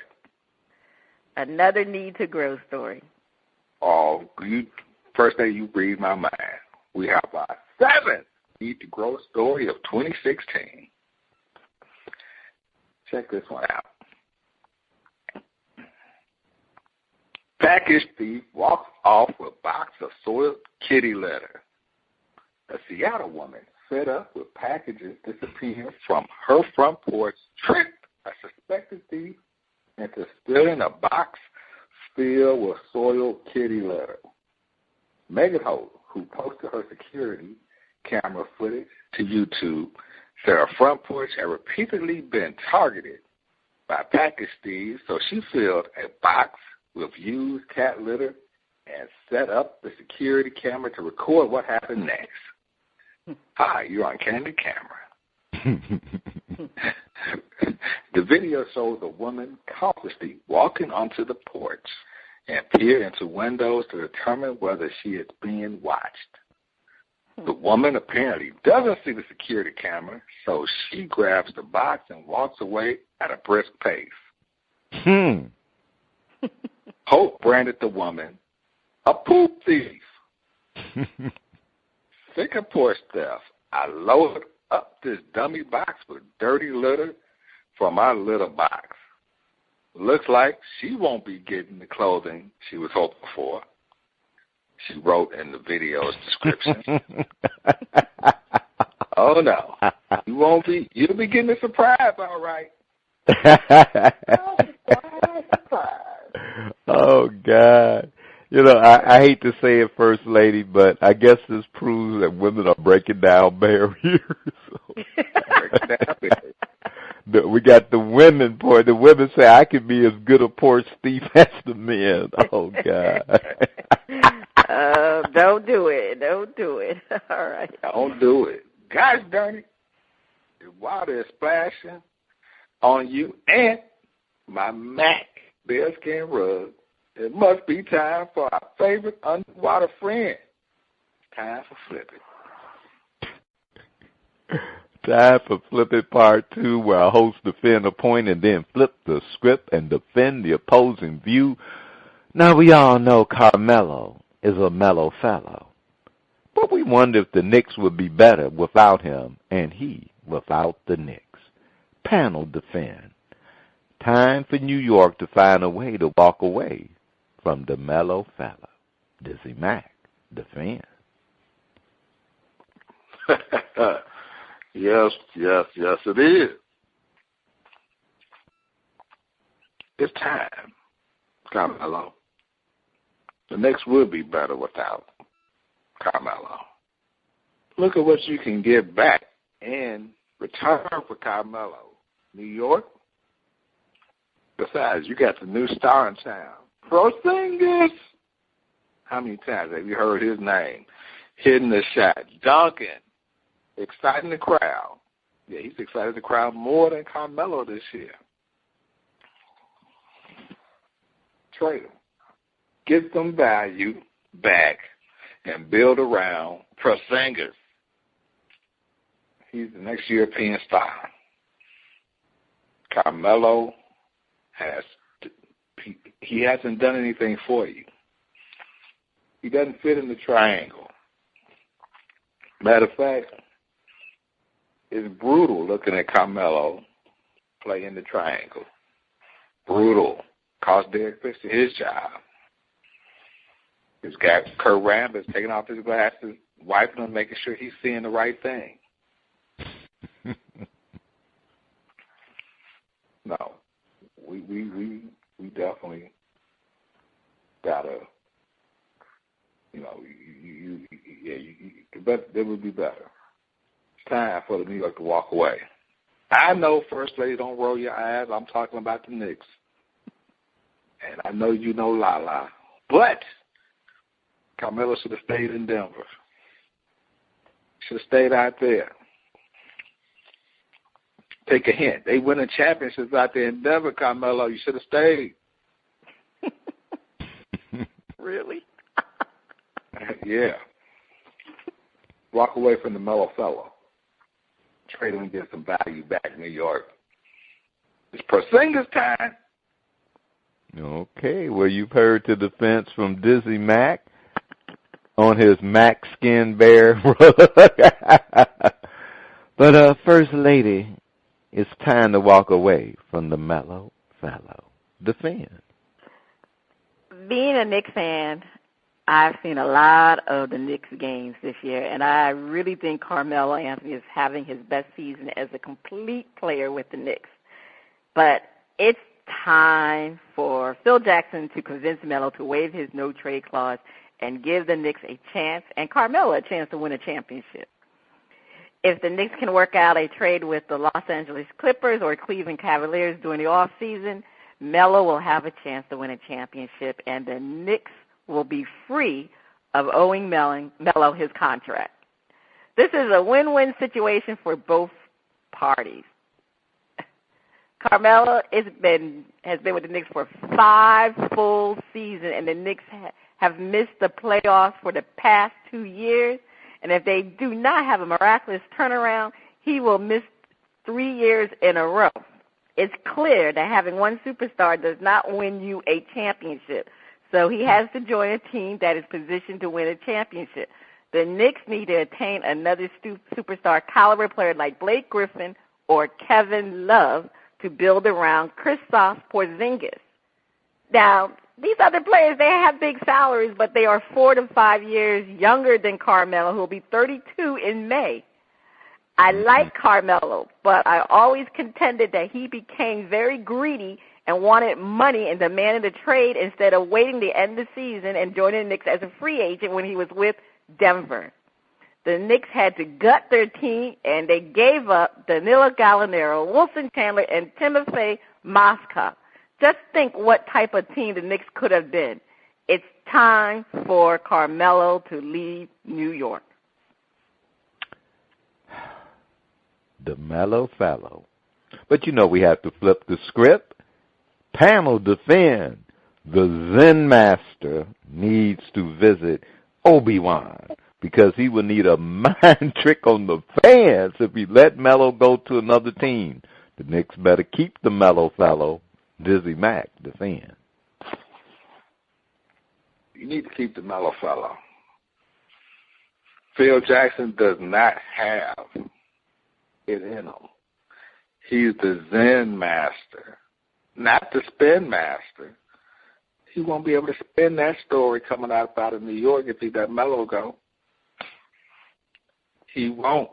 Another Need to Grow story. Oh, First Lady, you read my mind. We have our 7th Need to Grow story of 2016. Check this one out. Package thief walks off with box of soiled kitty litter. A Seattle woman, fed up with packages disappearing from her front porch, tricked a suspected thief into stealing a box filled with soiled kitty litter. Megan Holt, who posted her security camera footage to YouTube, said her front porch had repeatedly been targeted by package thieves, so she filled a box with used cat litter and set up the security camera to record what happened next. Hi, you're on candid camera. The video shows a woman cautiously walking onto the porch and peer into windows to determine whether she is being watched. The woman apparently doesn't see the security camera, so she grabs the box and walks away at a brisk pace. Hope branded the woman a poop thief. Sick of porch theft, I loaded up this dummy box with dirty litter from my litter box. Looks like she won't be getting the clothing she was hoping for, she wrote in the video's description. Oh, no. You'll be getting a surprise, all right. Oh, God. You know, I hate to say it, First Lady, but I guess this proves that women are breaking down barriers. We got the women part. The women say, I can be as good a porch thief as the men. Oh, God. Don't do it. Don't do it. All right. Don't do it. Gosh darn it. The water is splashing on you and my Mac bearskin rug. It must be time for our favorite underwater friend. It's time for Flip It. Time for Flip It Part 2, where our hosts defend a point and then flip the script and defend the opposing view. Now, we all know Carmelo is a mellow fellow, but we wonder if the Knicks would be better without him and he without the Knicks. Panel defend. Time for New York to find a way to walk away from the mellow fellow. Dizzie Mac, defend. Yes, it is. It's time, Carmelo. The Knicks would be better without Carmelo. Look at what you can get back in return for Carmelo. New York? Besides, you got the new star in town, Porzingis. How many times have you heard his name? Hitting the shot, dunking, exciting the crowd. Yeah, he's excited the crowd more than Carmelo this year. Trade him. Get some value back and build around Porzingis. He's the next European star. Carmelo he hasn't done anything for you. He doesn't fit in the triangle. Matter of fact, it's brutal looking at Carmelo play in the triangle. Brutal. Cost Derek Fisher his job. He's got Kurt Rambis taking off his glasses, wiping them, making sure he's seeing the right thing. No. We definitely gotta, but it would be better. It's time for the New York to walk away. I know, First Lady, don't roll your eyes. I'm talking about the Knicks. And I know you know Lala. But Carmelo should have stayed in Denver. Should have stayed out there. Take a hint. They winning championships out there in Denver, Carmelo. You should have stayed. Really? Yeah. Walk away from the mellow fellow. Trade him and get some value back in New York. It's Porzingis time. Okay, well, you've heard the defense from Dizzie Mac on his Mac skin bear. But, First Lady, it's time to walk away from the mellow fellow. Defend. Being a Knicks fan, I've seen a lot of the Knicks games this year, and I really think Carmelo Anthony is having his best season as a complete player with the Knicks. But it's time for Phil Jackson to convince Melo to waive his no-trade clause and give the Knicks a chance, and Carmelo a chance to win a championship. If the Knicks can work out a trade with the Los Angeles Clippers or Cleveland Cavaliers during the offseason, Melo will have a chance to win a championship, and the Knicks will be free of owing Melo his contract. This is a win-win situation for both parties. Carmelo has been with the Knicks for 5 full seasons, and the Knicks have missed the playoffs for the past 2 years. And if they do not have a miraculous turnaround, he will miss 3 years in a row. It's clear that having one superstar does not win you a championship. So he has to join a team that is positioned to win a championship. The Knicks need to attain another superstar caliber player like Blake Griffin or Kevin Love to build around Kristaps Porzingis. Now, these other players, they have big salaries, but they are 4 to 5 years younger than Carmelo, who will be 32 in May. I like Carmelo, but I always contended that he became very greedy and wanted money and demanded a trade instead of waiting the end of the season and joining the Knicks as a free agent when he was with Denver. The Knicks had to gut their team, and they gave up Danilo Gallinari, Wilson Chandler, and Timofey Mozgov. Just think what type of team the Knicks could have been. It's time for Carmelo to leave New York. The mellow fellow. But you know we have to flip the script. Panel defend. The Zen Master needs to visit Obi-Wan because he will need a mind trick on the fans if he let Melo go to another team. The Knicks better keep the mellow fellow, Dizzie Mac, defend. You need to keep the mellow fellow. Phil Jackson does not have it in him. He's the Zen Master, not the spin master. He won't be able to spin that story coming out of New York if he let Melo go. He won't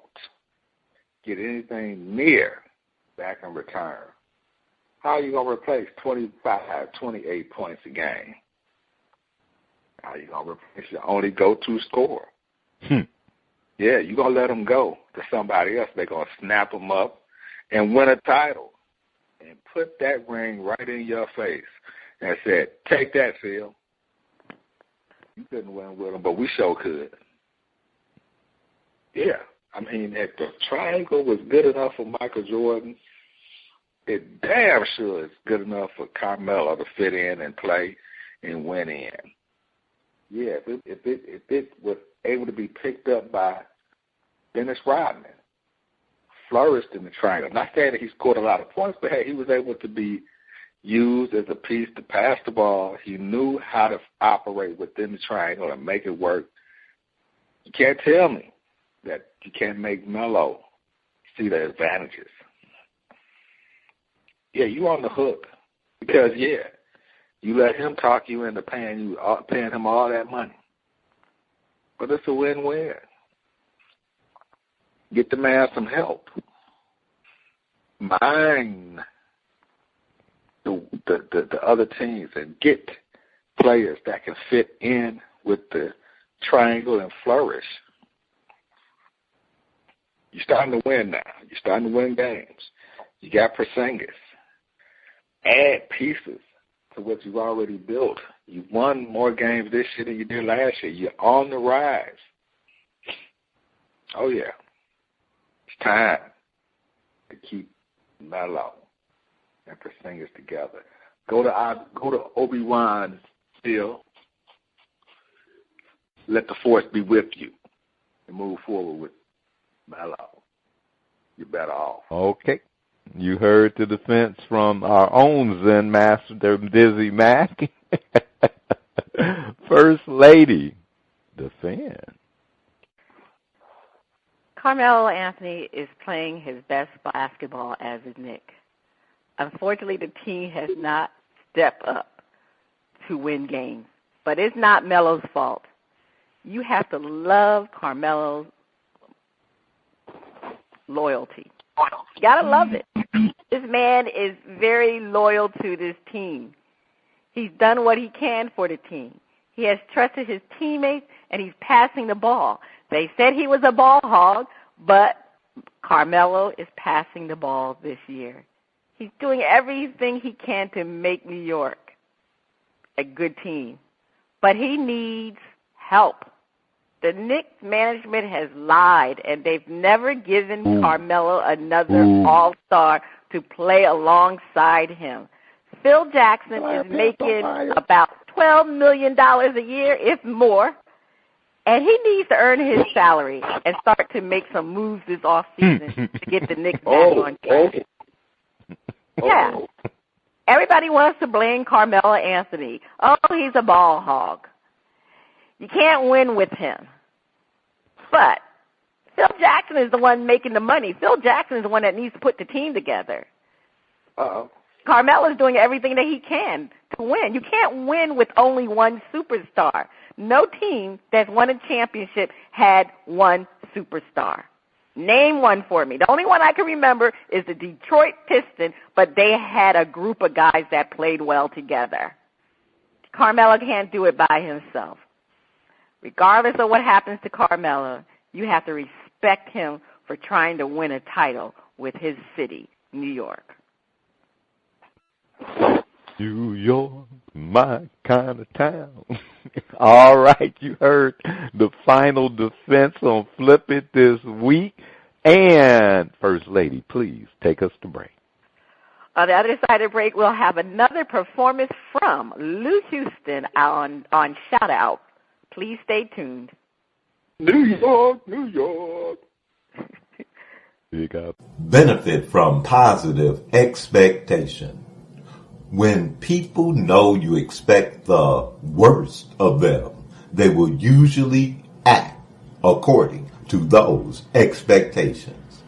get anything near back in return. How are you going to replace 25, 28 points a game? How are you going to replace your only go-to scorer? Yeah, you're going to let him go to somebody else. They're going to snap him up and win a title and put that ring right in your face and said, take that, Phil. You couldn't win with him, but we sure could. Yeah, I mean, if the triangle was good enough for Michael Jordan, it damn sure is good enough for Carmelo to fit in and play and win in. Yeah, if it was able to be picked up by Dennis Rodman, flourished in the triangle. Not saying that he scored a lot of points, but hey, he was able to be used as a piece to pass the ball. He knew how to operate within the triangle and make it work. You can't tell me that you can't make Melo see the advantages. Yeah, you on the hook because, yeah, you let him talk you into paying him all that money. But it's a win-win. Get the man some help. Mine the other teams and get players that can fit in with the triangle and flourish. You're starting to win now. You're starting to win games. You got Porzingis. Add pieces to what you've already built. You've won more games this year than you did last year. You're on the rise. Oh, yeah. It's time to keep Melo and Porzingis together. Go to Obi-Wan still. Let the force be with you and move forward with Melo. You're better off. Okay. You heard the defense from our own Zen Master, Dizzie Mac. First Lady, defend. Carmelo Anthony is playing his best basketball as a Knick. Unfortunately, the team has not stepped up to win games. but it's not Melo's fault. You have to love Carmelo's loyalty. You got to love it. This man is very loyal to this team. He's done what he can for the team. He has trusted his teammates, and he's passing the ball. They said he was a ball hog, but Carmelo is passing the ball this year. He's doing everything he can to make New York a good team, but he needs help. The Knicks management has lied, and they've never given Carmelo another all-star to play alongside him. Phil Jackson is making about $12 million a year, if more, and he needs to earn his salary and start to make some moves this offseason to get the Knicks back on track. Yeah. Everybody wants to blame Carmelo Anthony. Oh, he's a ball hog. You can't win with him. But Phil Jackson is the one making the money. Phil Jackson is the one that needs to put the team together. Carmelo is doing everything that he can to win. You can't win with only one superstar. No team that's won a championship had one superstar. Name one for me. The only one I can remember is the Detroit Pistons, but they had a group of guys that played well together. Carmelo can't do it by himself. Regardless of what happens to Carmelo, you have to respect him for trying to win a title with his city, New York. New York, my kind of town. All right, you heard the final defense on Flip It this week. And, First Lady, please take us to break. On the other side of break, we'll have another performance from Lou Houston on Shout Out. Please stay tuned. New York, New York. Big up. Benefit from positive expectation. When people know you expect the worst of them, they will usually act according to those expectations.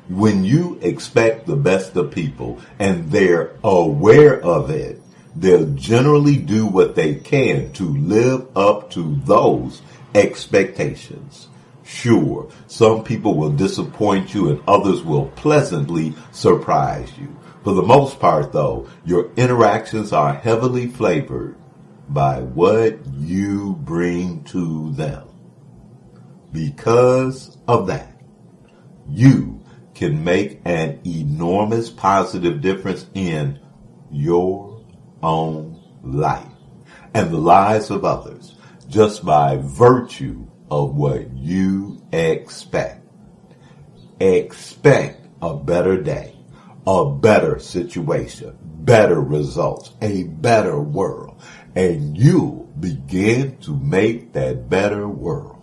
When you expect the best of people and they're aware of it, they'll generally do what they can to live up to those expectations. Sure, some people will disappoint you and others will pleasantly surprise you. For the most part, though, your interactions are heavily flavored by what you bring to them. Because of that, you can make an enormous positive difference in your own life and the lives of others just by virtue of what you expect. Expect a better day, a better situation, better results, a better world, and you'll begin to make that better world.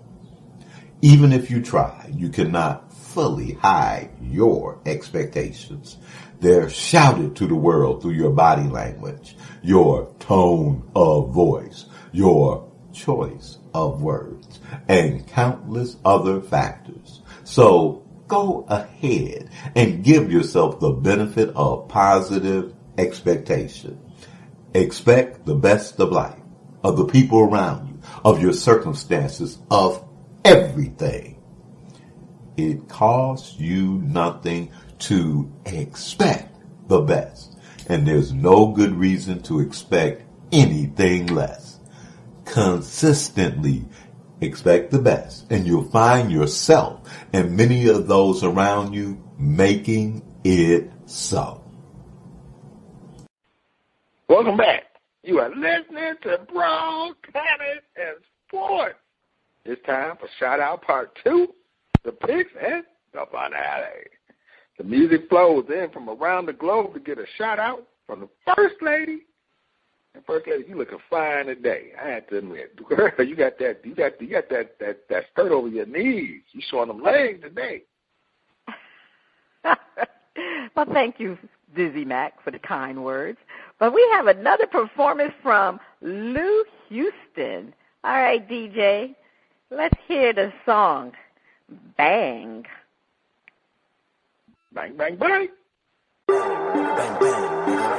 Even if you try, you cannot fully hide your expectations. They're shouted to the world through your body language, your tone of voice, your choice of words, and countless other factors. So go ahead and give yourself the benefit of positive expectation. Expect the best of life, of the people around you, of your circumstances, of everything. It costs you nothing to expect the best, and there's no good reason to expect anything less. Consistently expect the best, and you'll find yourself and many of those around you making it so. Welcome back. You are listening to Panties and Sports. It's time for Shout Out Part 2, the picks and the finale. The music flows in from around the globe to get a shout out from the First Lady. And First Lady, you looking fine today. I have to admit, girl, you got that skirt over your knees. You showing them legs today. Well, thank you, Dizzie Mac, for the kind words. But we have another performance from Lou Houston. All right, DJ, let's hear the song, Bang. Bang, bang, bang. Bang, bang, bang, bang, bang,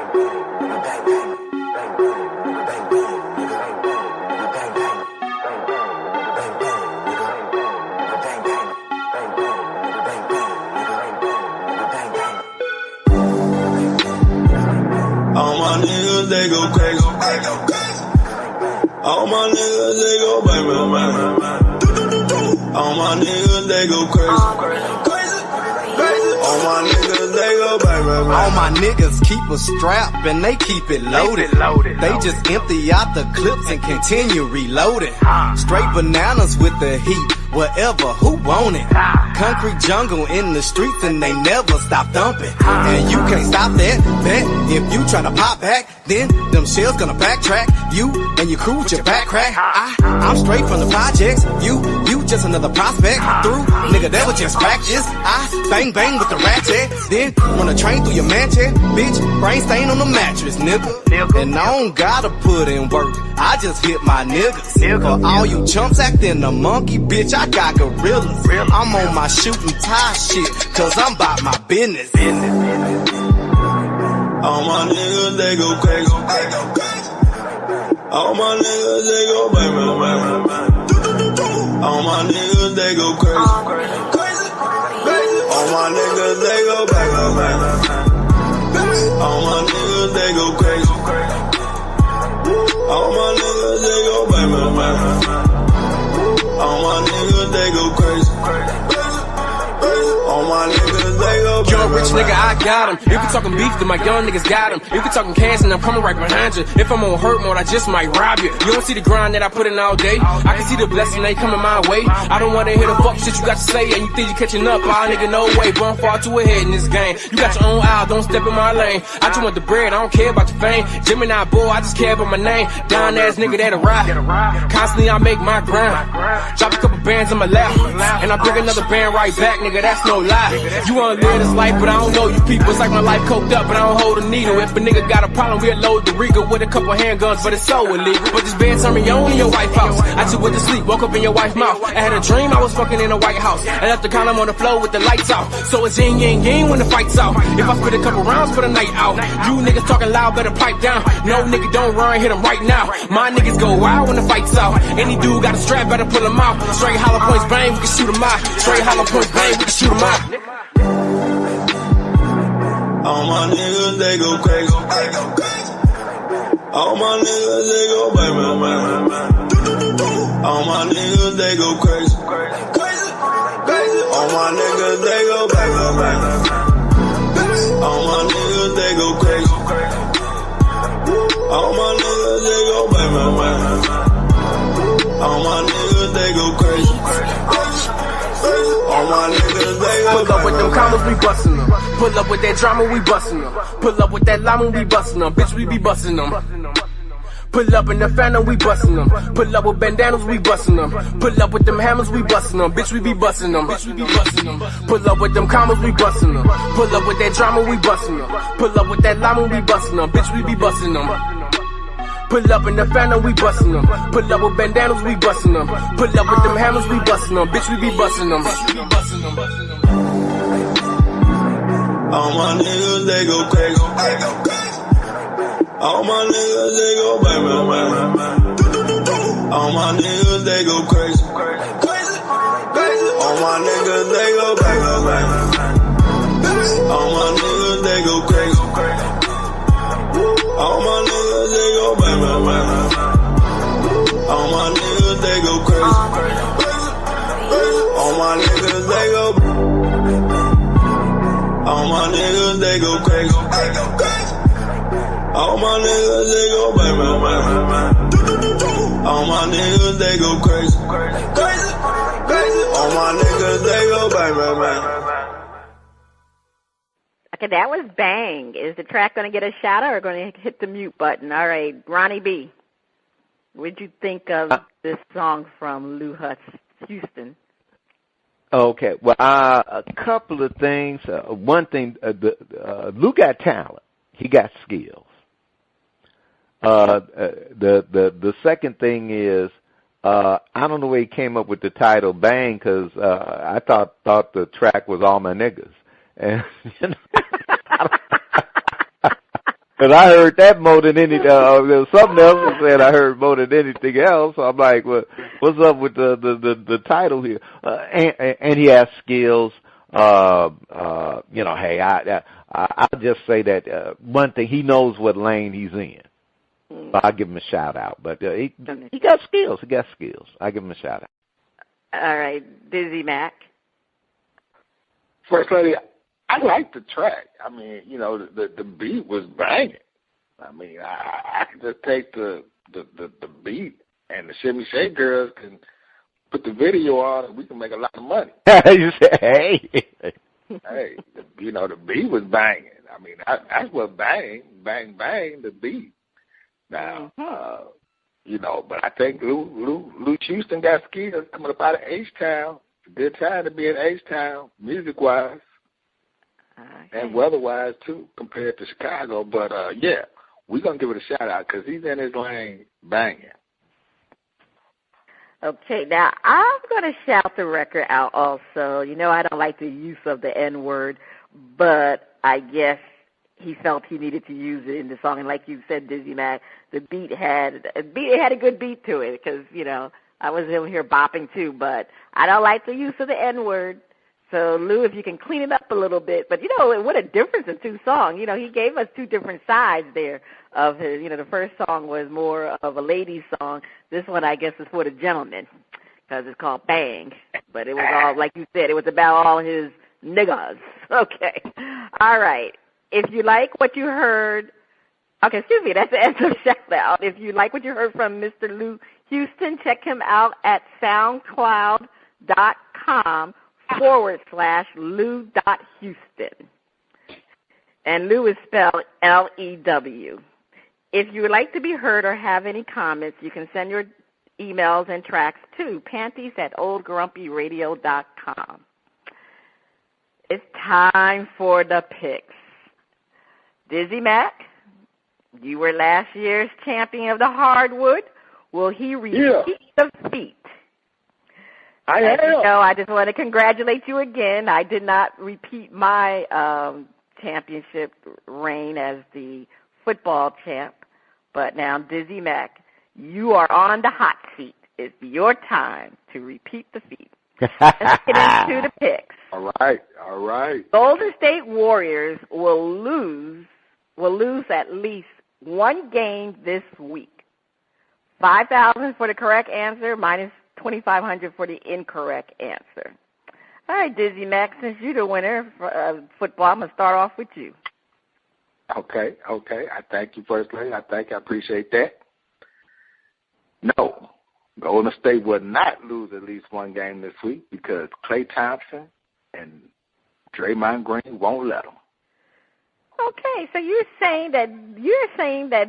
bang, bang, bang, bang, bang, bang, crazy. All my niggas, they go bang, bang, bang. All my niggas, they go crazy. All my niggas, they go bang, bang, bang. All my niggas keep a strap and they keep it loaded. They just empty out the clips and continue reloading. Straight bananas with the heat, whatever, who want it? Concrete jungle in the streets and they never stop thumping. And you can't stop that. If you tryna pop back, then them shells gonna backtrack. You and your crew with your back crack. I'm straight from the projects. You just another prospect. Through, nigga, that was just practice. I bang bang with the ratchet. Then run a train through your mansion. Bitch, brain stain on the mattress, nigga. And I don't gotta put in work. I just hit my niggas. For all you chumps acting a monkey, bitch, I got gorillas. I'm on my shooting tie shit, cause I'm about my business. All my niggas, they go crazy. All my niggas, they go bang, bang, bang. All my niggas, they go crazy. All my niggas, they go bang, bang, bang. All my niggas, they go crazy. All my niggas, they go bang, bang, bang. All my niggas, they go crazy. All my niggas, they go bang, Young rich nigga, I got him. If you talking beef, then my young niggas got him. If you talking cash, then I'm coming right behind you. If I'm on hurt mode, I just might rob you. You don't see the grind that I put in all day. I can see the blessing they coming my way. I don't wanna hear the fuck shit you got to say, and you think you catching up. All nigga, no way. Bum far too ahead in this game. You got your own aisle, don't step in my lane. I just want the bread, I don't care about the fame. Gemini boy, I just care about my name. Down ass nigga that'll ride. Constantly I make my grind. Drop a couple bands on my lap, and I bring another band right back, nigga. That's no lie. You wanna live this life, but I don't know you people. It's like my life coked up, but I don't hold a needle. If a nigga got a problem, we'll load the Riga with a couple handguns, but it's so illegal. But this bed turned me on in your White House. I just went to sleep, woke up in your wife's mouth. I had a dream I was fucking in a White House. I left the condom on the floor with the lights out. So it's yin yang yang when the fight's out. If I spit a couple rounds for the night out, you niggas talking loud, better pipe down. No nigga don't run, hit him right now. My niggas go wild when the fight's out. Any dude got a strap, better pull him out. Straight hollow points bang, we can shoot him out. Straight hollow points bang, we can shoot him out. all my niggas, they go crazy. All my niggas, they go bang, bang, bang. All my niggas, they go crazy. All my niggas, they go bang, bang, bang. All my niggas, they go crazy. All my niggas, they go bang, bang, bang. All my niggas, they go crazy. All my niggas, they go pull up with them commas, we bustin' them. Pull up with that drama, we bustin' them. Pull up with that llama, we bustin' them. Bitch, we be bustin' them. Pull up in the phantom, we bustin' them. Pull up with bandanas, we bustin' them. Pull up with them hammers, we bustin' them. Bitch, we be bustin' them. Bitch, we be bustin' them. Pull up with them commas, we bustin' them. Pull up with that drama, we bustin' them. Pull up with that llama, we bustin' them. Bitch, we be bustin' them. Pull up in the phantom, we bustin' them. Pull up with bandanas, we bustin' them. Pull up with them hammers, we bustin' them. Bitch, we be bustin' them. all my niggas, they go crazy. All my niggas, they go bang, bang, bang. All my niggas, they go crazy. All my niggas, they go bang, bang, bang. All my niggas, they go crazy. All my niggas, they go bang, bang, bang. All my niggas, they go crazy. All my niggas, they go. All my niggas, they go crazy. All my niggas, they go bang, bang, bang. All my niggas, they go crazy. All my niggas, they go bang, bang, bang. Okay, that was Bang. Is the track going to get a shout out or going to hit the mute button? All right, Ronnie B., what did you think of this song from Lou Hutz, Houston? Okay, well, a couple of things. One thing, Lou got talent. He got skills. The second thing is, I don't know where he came up with the title Bang, because I thought the track was All My Niggas. And, you know, and I heard that more than any, there was something else that said I heard more than anything else. So I'm like, well, what's up with the title here? And he has skills. You know, hey, I'll just say that, one thing, he knows what lane he's in. So I'll give him a shout out. But he got skills. He got skills. I give him a shout out. All right, Dizzie Mac. First Lady, I like the track. I mean, you know, the beat was banging. I mean, I can just take the beat, and the Shimmy Shake Girls can put the video on, and we can make a lot of money. You say, hey. Hey, you know, the beat was banging. I mean, that's what bang, the beat. Now, you know, but I think Lou Houston got skills coming up out of H-Town. It's a good time to be in H-Town, music-wise, and weather-wise, too, compared to Chicago. But, yeah, we're going to give it a shout-out because he's in his lane banging. Okay, now I'm going to shout the record out also. You know, I don't like the use of the N-word, but I guess he felt he needed to use it in the song. And like you said, Dizzie Mac, the beat had a good beat to it because, you know, I was in here bopping too, but I don't like the use of the N-word. So, Lou, if you can clean it up a little bit. But, you know, what a difference in two songs. You know, he gave us two different sides there of his, you know, the first song was more of a ladies' song. This one, I guess, is for the gentlemen because it's called Bang. But it was all, like you said, it was about all his niggas. Okay. All right. If you like what you heard, okay, excuse me, that's the end of shout-out. If you like what you heard from Mr. Lou Houston, check him out at soundcloud.com/Lou.Houston. And Lou is spelled L-E-W. If you would like to be heard or have any comments, you can send your emails and tracks to panties@oldgrumpyradio.com. It's time for the picks. Dizzie Mac, you were last year's champion of the hardwood. Will he repeat the feat? I am. You know, I just want to congratulate you again. I did not repeat my championship reign as the football champ, but now, Dizzie Mac, you are on the hot seat. It's your time to repeat the feat. Let's get into the picks. All right. Golden State Warriors will lose at least one game this week. 5,000 for the correct answer, minus 2,500 for the incorrect answer. All right, Dizzie Mac, since you're the winner of football, I'm going to start off with you. Okay. I thank you, First Lady. I appreciate that. No, Golden State will not lose at least one game this week because Klay Thompson and Draymond Green won't let them. Okay, so you're saying that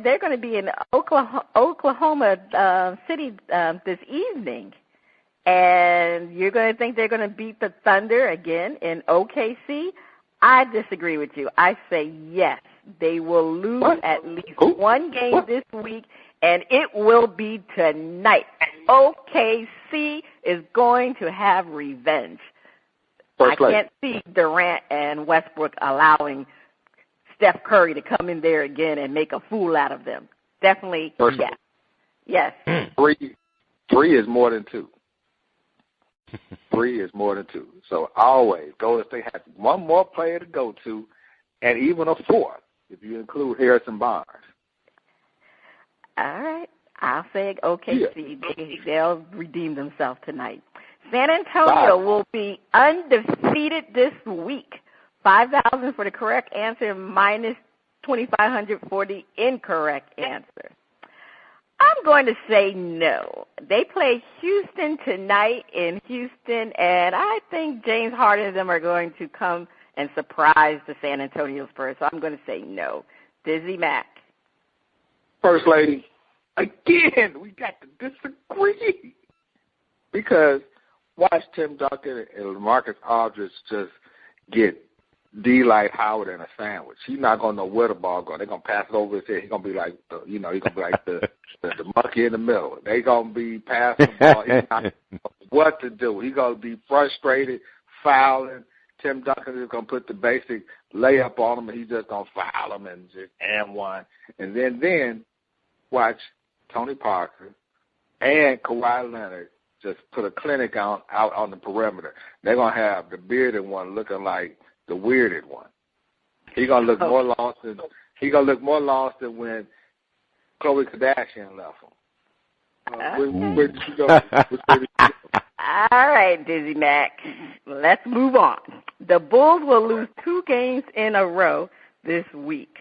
they're going to be in Oklahoma City this evening, and you're going to think they're going to beat the Thunder again in OKC? I disagree with you. I say yes, they will lose at least one game this week, and it will be tonight. OKC is going to have revenge. I can't see Durant and Westbrook allowing Steph Curry to come in there again and make a fool out of them. Definitely, yes. Three is more than two. 3 is more than 2. So always, Golden State has one more player to go to, and even a fourth, if you include Harrison Barnes. All right. I'll say OKC. They'll redeem themselves tonight. San Antonio will be undefeated this week. 5,000 for the correct answer, minus 2,500 for the incorrect answer. I'm going to say no. They play Houston tonight in Houston, and I think James Harden and them are going to come and surprise the San Antonio Spurs, so I'm going to say no. Dizzie Mac. First Lady, again, we got to disagree. Because watch Tim Duncan and LaMarcus Aldridge just get D-Light Howard in a sandwich. He's not going to know where the ball going. They're going to pass it over his head. He's going to be like the monkey in the middle. They're going to be passing the ball. He's not what to do. He's going to be frustrated, fouling. Tim Duncan is going to put the basic layup on him, and he's just going to foul him and just and one. And then watch Tony Parker and Kawhi Leonard just put a clinic out on the perimeter. They're going to have the bearded one looking like the weirded one. He's gonna look more lost than when Khloe Kardashian left him. Okay. Where did you go? Which way did you go? All right, Dizzie Mac. Let's move on. The Bulls will lose 2 games in a row this week.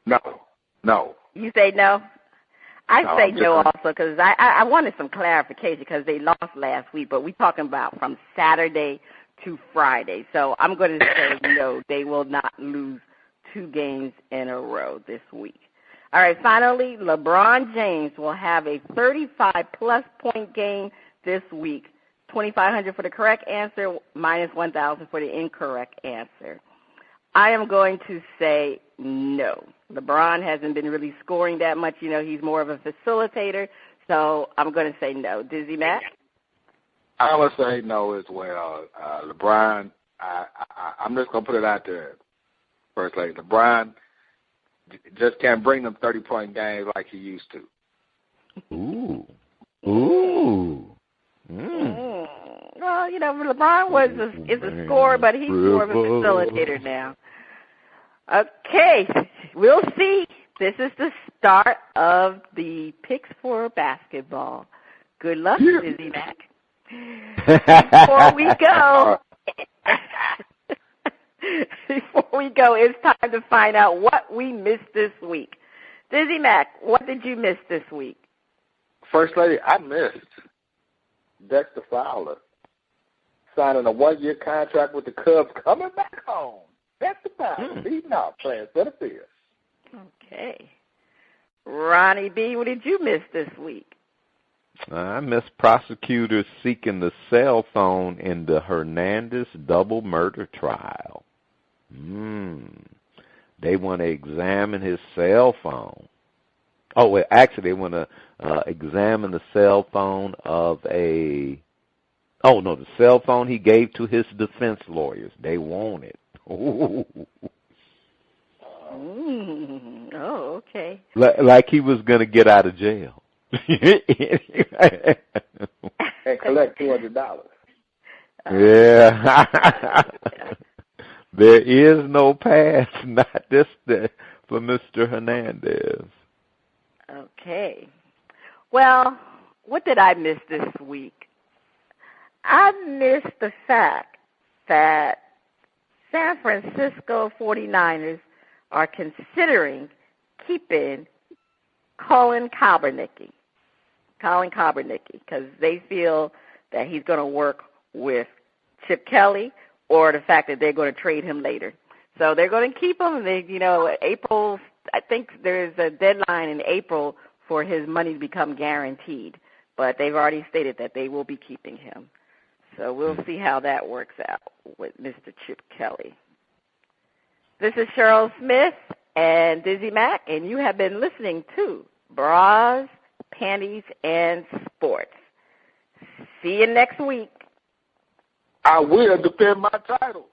No. You say no? I say no also because I wanted some clarification because they lost last week, but we're talking about from Saturday to Friday. So I'm going to say no, they will not lose 2 games in a row this week. All right, finally, LeBron James will have a 35-plus point game this week. 2,500 for the correct answer, minus 1,000 for the incorrect answer. I am going to say no. LeBron hasn't been really scoring that much. You know, he's more of a facilitator, so I'm going to say no. Dizzie Mac? I would say no as well. LeBron, I'm just going to put it out there, First Lady. LeBron just can't bring them 30-point games like he used to. Ooh. Well, you know, LeBron is a scorer, but he's more of a facilitator now. Okay, we'll see. This is the start of the picks for basketball. Good luck, Dizzie Mac. Before we go, it's time to find out what we missed this week. Dizzie Mac, what did you miss this week? First Lady, I missed Dexter Fowler signing a 1-year contract with the Cubs, coming back home. Dexter Fowler, beating out playing for the Bears. Okay. Ronnie B., what did you miss this week? I missed prosecutors seeking the cell phone in the Hernandez double murder trial. They want to examine his cell phone. Oh, well, actually, they want to examine the cell phone of the cell phone he gave to his defense lawyers. They want it. Oh, okay. Like he was going to get out of jail. And collect $200. Yeah. There is no pass, not this day, for Mr. Hernandez. Okay. Well, what did I miss this week? I missed the fact that San Francisco 49ers are considering keeping Colin Kaepernick, because they feel that he's going to work with Chip Kelly, or the fact that they're going to trade him later. So they're going to keep him. April, I think there's a deadline in April for his money to become guaranteed, but they've already stated that they will be keeping him. So we'll see how that works out with Mr. Chip Kelly. This is Cheryl Smith and Dizzie Mac, and you have been listening to Bras, Panties, and Sports. See you next week. I will defend my title.